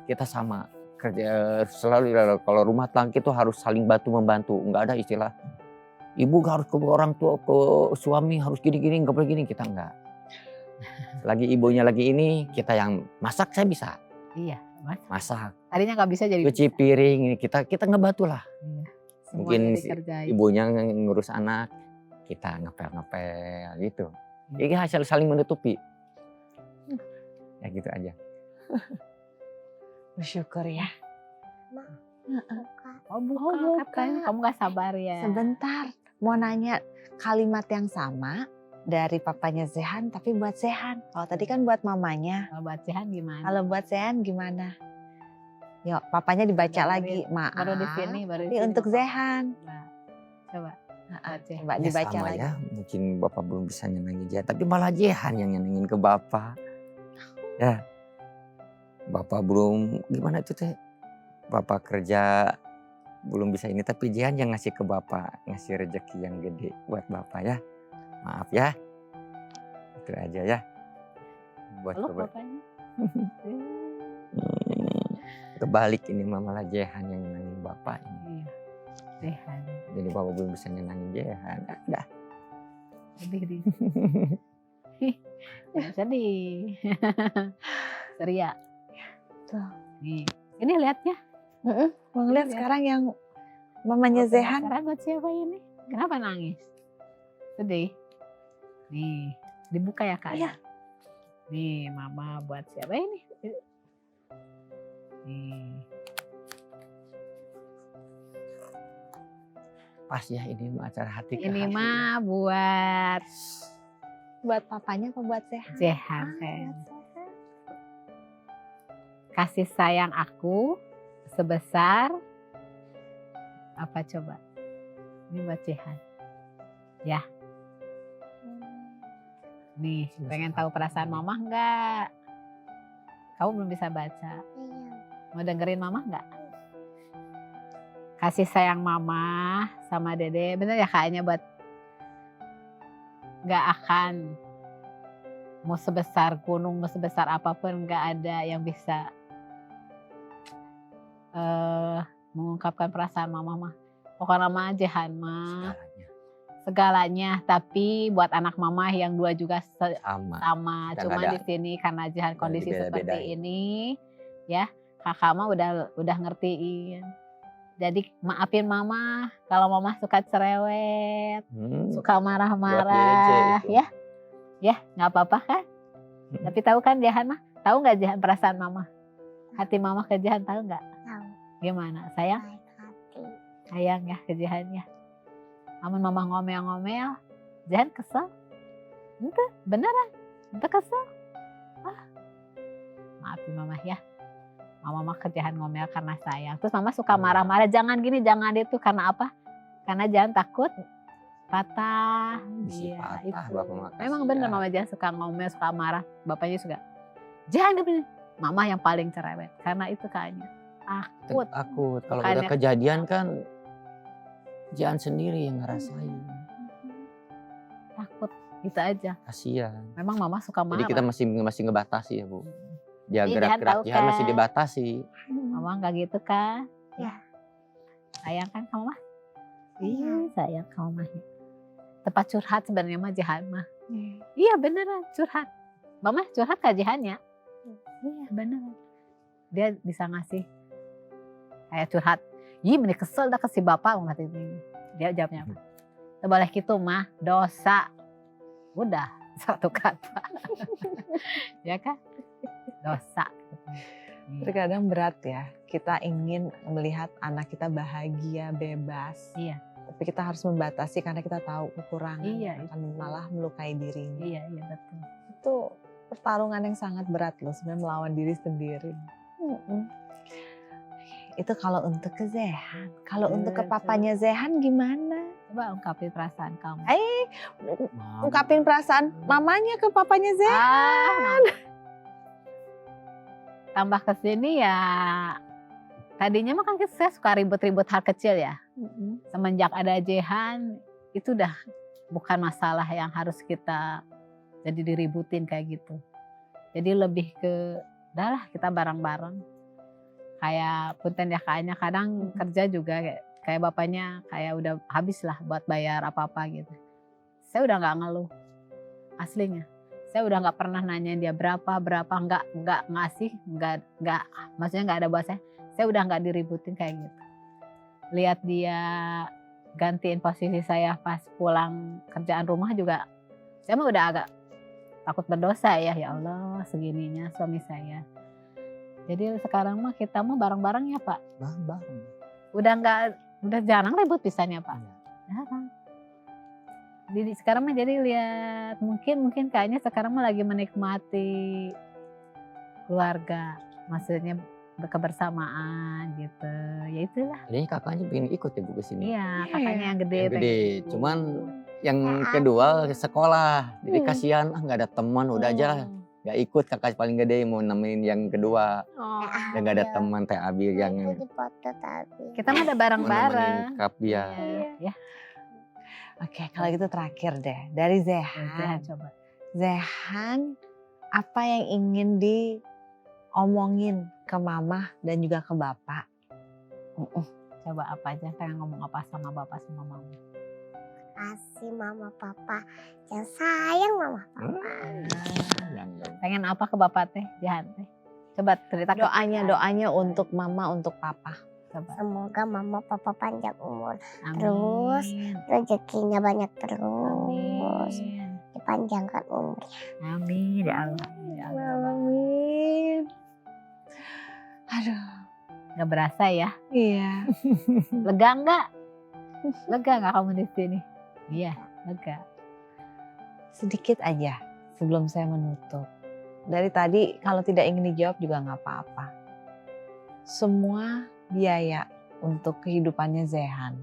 Kita sama. Kerja selalu kalau rumah tangga itu harus saling bantu membantu. Nggak ada istilah ibu harus ke orang tua, ke suami harus gini-gini, nggak boleh gini, kita enggak. Lagi ibunya lagi ini, kita yang masak saya bisa. Iya, Masak. tadinya nggak bisa jadi Cuci piring, ini kita ngebantu lah. Iya. Mungkin Semuanya dikerjain. ibunya ngurus anak, kita ngepel gitu. Jadi hasil saling menutupi. Ya gitu aja. Bersyukur ya. Oh buka, buka. katanya kamu gak sabar ya. Sebentar, mau nanya kalimat yang sama dari papanya Zehan tapi buat Zehan. Kalau tadi kan buat mamanya. Kalau buat Jihan gimana? Kalau buat Zehan gimana? Yuk, papanya dibaca Baru lagi. Maaf. Baru di sini, Ini untuk Bapak. Zehan. Coba. Jihan. Coba Ya dibaca sama lagi. ya, mungkin Bapak belum bisa nyenengin Jihan, tapi malah Jihan yang nyenengin ke Bapak. Ya, Bapak belum, gimana itu teh? Bapak kerja belum bisa ini, tapi Jihan yang ngasih ke Bapak, ngasih rezeki yang gede buat Bapak ya. Maaf ya, itu aja ya. Buat Peluk bapaknya. Kebalik ini malah Jihan yang nyenengin Bapak ini. Iya. Jihan. Jadi Bapak belum bisa nyenengin Jihan. Dah. Sedih di. Sedih. Ceria. Tuh. Nih. Ini lihatnya. Mau ngeliat Iya. sekarang yang mamanya Zehan. Sekarang buat siapa ini? Kenapa nangis? Sedih. Nih, dibuka ya Kak. Iya. Nih, Mama buat siapa ini? Nih. Pas ya ini mah acara hati ke Ini hati. mah buat Buat papanya apa buat Zehan? Zehan. Kasih sayang aku sebesar apa coba? Ini buat Zehan. Ya. Nih, Sebesar pengen apa? tahu perasaan Mama enggak? Kamu belum bisa baca. Mau dengerin Mama enggak? Kasih sayang Mama sama Dede, bener ya kayaknya buat nggak akan mau sebesar gunung, mau sebesar apapun nggak ada yang bisa mengungkapkan perasaan Mama mah. Pokoknya Mama Jehan mah segalanya. Tapi buat anak Mama yang dua juga sama. Dan Cuma ada- di sini karena Jehan kondisi dibeda-bedain. seperti ini, ya kakak mah udah ngertiin. Jadi maafin Mama kalau Mama suka cerewet, suka marah-marah, itu. ya nggak apa-apa kan? Tapi tahu kan Jehan mah, tahu nggak Jehan perasaan Mama? Hati Mama ke Jehan tahu nggak? Tahu. Gimana? Sayang? Baik hati. Sayang ya ke Jehan ya. Amun Mama ngomel-ngomel, Jehan kesel. Ente beneran, ente kesel. Maafin Mama ya. Mama mah kerjaan ngomel karena sayang. Terus Mama suka marah-marah, jangan gini, jangan itu. Karena apa? Karena Jehan takut patah. Bisa patah, itu. Bapak mah Memang kasihan. bener Mama Jehan suka ngomel, suka marah. Bapaknya juga, jangan gini. Mama yang paling cerewet. Karena itu kayaknya takut. Takut. Kalau Bukannya- udah kejadian kan Jihan sendiri yang ngerasain. Takut gitu aja. Kasihan. Memang mama suka marah. Jadi kita masih ngebatasi ya Bu. Ya Iya, gerak-gerak tahu Jihan masih kan. dibatasi. Mama nggak gitu kan? Ya. Sayang kan kamu mah? Iya sayang kamu mah. Tempat curhat sebenarnya mah Jihan mah. Iya beneran curhat. Mama curhat ke Jihan ya? Iya beneran. Dia bisa ngasih kayak curhat. Ih mending kesel dah ke si bapak mah ini. Dia jawabnya apa? Tidak boleh gitu mah dosa. Udah satu kata. Ya kan? Dosa. Terkadang berat ya, kita ingin melihat anak kita bahagia, bebas. Iya. Tapi kita harus membatasi karena kita tahu kekurangan Iya, yang akan malah melukai dirinya. Iya betul. Itu pertarungan yang sangat berat loh, sebenarnya melawan diri sendiri. Itu kalau untuk ke Zehan. Kalau untuk ke papanya Zehan gimana? Coba ungkapin perasaan kamu. Ungkapin perasaan mamanya ke papanya Zehan. Tambah ke sini ya. Tadinya mah kan saya suka ribut-ribut hal kecil ya. Semenjak ada Jehan itu udah bukan masalah yang harus kita jadi diributin kayak gitu. Jadi lebih ke udahlah kita bareng-bareng. Kayak punten ya kayaknya kadang kerja juga kayak bapaknya kayak udah habis lah buat bayar apa-apa gitu. Saya udah nggak ngeluh aslinya. Saya udah nggak pernah nanyain dia berapa nggak ngasih nggak maksudnya nggak ada buat saya. Saya udah nggak diributin kayak gitu. Lihat dia gantiin posisi saya pas pulang kerjaan rumah juga, saya mah udah agak takut berdosa ya Allah segininya suami saya. Jadi sekarang mah kita mah bareng-bareng ya Pak. Bareng. Udah jarang ribut pisannya Pak. Jarang. Jadi sekarang mah jadi lihat mungkin kayaknya sekarang mah lagi menikmati keluarga, maksudnya kebersamaan gitu. Ya itulah. Jadi kakaknya pengen ikut ya Bu ke sini. Iya, kakaknya yang gede. Yang gede. Cuman yang kedua sekolah. Jadi kasihan nggak ada teman, udah aja nggak ikut kakak paling gede mau nemenin yang kedua. Dan nggak ada teman Teh Abil yang Jadi foto tadi. Kita mah ada bareng-bareng. nemenin kap dia. Ya. Oke, kalau gitu terakhir deh dari Zehan, Zehan. coba. Zehan, apa yang ingin diomongin ke mama dan juga ke bapak? Coba apa aja pengen ngomong apa sama bapak sama mama. Kasih mama papa yang sayang mama papa. Pengen apa ke bapak teh, Jahan teh? Coba cerita Doanya untuk mama, untuk papa. Coba. Semoga mama papa panjang umur. Amin. Terus rezekinya banyak terus. Amin. Dipanjangkan umurnya. Amin ya Allah. Ya Allah. Amin. Aduh. Gak berasa ya? Iya. Lega nggak? Lega nggak kamu di sini? Iya, lega. Sedikit aja sebelum saya menutup. Dari tadi kalau tidak ingin dijawab juga nggak apa-apa. Semua biaya untuk kehidupannya Zehan,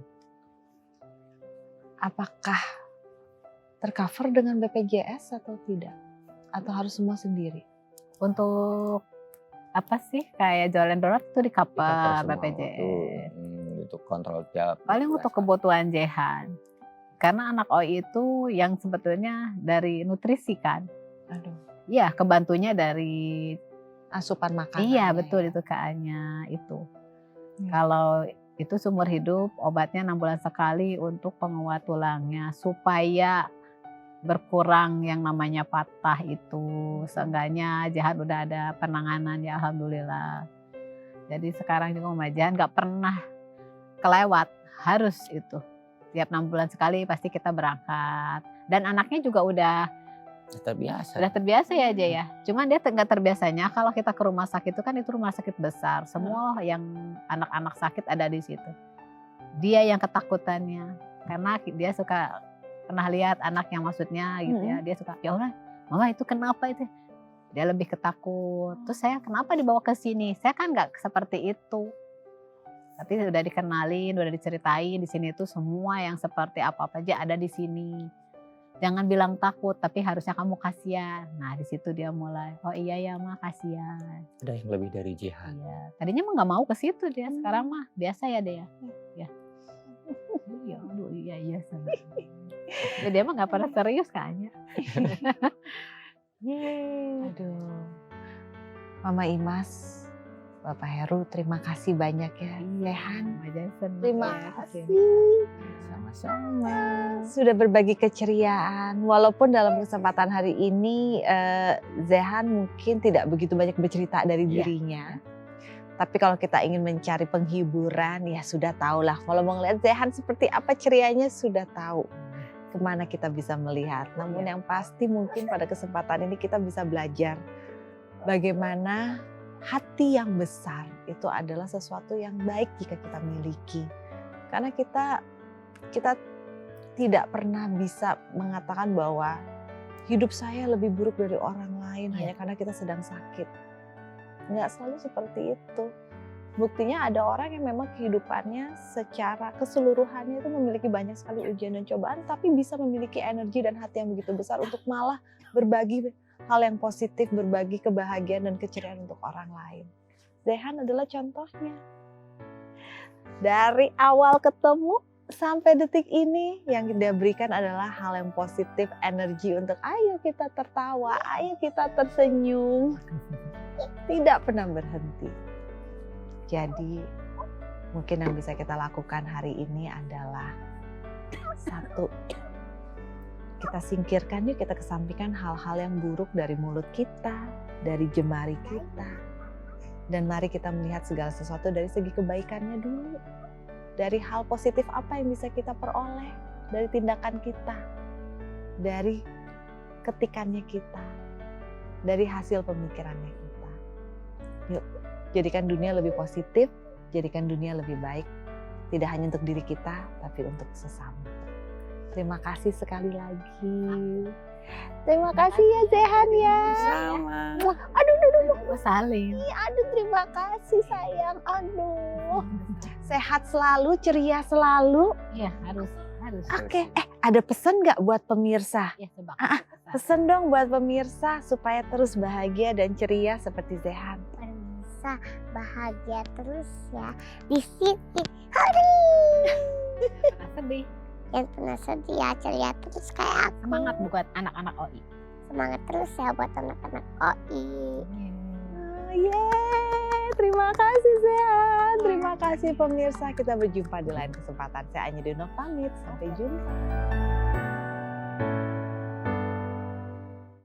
apakah tercover dengan BPJS atau tidak? Atau harus semua sendiri? Untuk apa sih kayak jualan donat itu di cover Semua BPJS. Untuk kontrol tiap. Paling untuk kebutuhan Jehan. Karena anak OI itu yang sebetulnya dari nutrisi kan. Aduh. Iya, kebantunya dari Asupan makanan. iya betul itu KA-nya itu. Kalau itu seumur hidup obatnya 6 bulan sekali untuk penguat tulangnya supaya berkurang yang namanya patah itu. Seenggaknya Jahan udah ada penanganan ya alhamdulillah. Jadi sekarang juga Mama Jahan gak pernah kelewat, harus itu. Tiap 6 bulan sekali pasti kita berangkat. Dan anaknya juga udah terbiasa ya aja ya. Cuman dia nggak terbiasanya kalau kita ke rumah sakit itu kan itu rumah sakit besar. Semua yang anak-anak sakit ada di situ. Dia yang ketakutannya karena dia suka pernah lihat anak yang maksudnya gitu ya. Dia suka ya Allah, mama itu kenapa itu? Dia lebih ketakut. Terus saya kenapa dibawa ke sini? Saya kan nggak seperti itu. Tapi udah dikenalin, udah diceritain di sini itu semua yang seperti apa-apa aja ada di sini. Jangan bilang takut, tapi harusnya kamu kasihan. Nah di situ dia mulai, oh iya ya mah kasihan. Ada yang lebih dari Jihan. Iya. Tadinya mah nggak mau ke situ dia, sekarang mah biasa ya dia. Ya. Iya, aduh iya sebenarnya. Ya, dia mah nggak pernah serius kayaknya. Aduh, Mama Imas, Bapak Heru, terima kasih banyak ya. Zehan, Mbak Jason. terima Ya, kasih. Sama-sama. Sudah berbagi keceriaan. Walaupun dalam kesempatan hari ini Zehan mungkin tidak begitu banyak bercerita dari Iya. dirinya. Tapi kalau kita ingin mencari penghiburan, ya sudah tahulah. Kalau mau ngeliat Zehan seperti apa cerianya, sudah tahu kemana kita bisa melihat. Namun yang pasti mungkin pada kesempatan ini kita bisa belajar bagaimana hati yang besar itu adalah sesuatu yang baik jika kita miliki. Karena kita tidak pernah bisa mengatakan bahwa hidup saya lebih buruk dari orang lain hanya karena kita sedang sakit. Nggak selalu seperti itu. Buktinya ada orang yang memang kehidupannya secara keseluruhannya itu memiliki banyak sekali ujian dan cobaan, tapi bisa memiliki energi dan hati yang begitu besar untuk malah berbagi hal yang positif, berbagi kebahagiaan dan keceriaan untuk orang lain. Zehan adalah contohnya. Dari awal ketemu sampai detik ini yang dia berikan adalah hal yang positif, energi untuk ayo kita tertawa, ayo kita tersenyum. Tidak pernah berhenti. Jadi mungkin yang bisa kita lakukan hari ini adalah satu, kita singkirkan yuk, kita kesampingkan hal-hal yang buruk dari mulut kita, dari jemari kita. Dan mari kita melihat segala sesuatu dari segi kebaikannya dulu. Dari hal positif apa yang bisa kita peroleh dari tindakan kita, dari ketikannya kita, dari hasil pemikirannya kita. Yuk, jadikan dunia lebih positif, jadikan dunia lebih baik. Tidak hanya untuk diri kita, tapi untuk sesama. Terima kasih sekali lagi. Terima kasih ya Zehan ya. Sama. Aduh. Saling. Aduh, terima kasih sayang. Aduh. Sehat selalu, ceria selalu. Iya, harus. Oke, ada pesan nggak buat pemirsa? Ya, coba. Pesen dong buat pemirsa supaya terus bahagia dan ceria seperti Zehan. Bisa bahagia terus ya di sini. Hari. Pernah sedih. Yang pernah sedih ya, ceria terus kayak aku. Semangat buat anak-anak OI. Semangat terus ya buat anak-anak OI. Terima kasih Zehan. Terima kasih pemirsa. Kita berjumpa di lain kesempatan. Saya Anya Dino pamit. Sampai jumpa.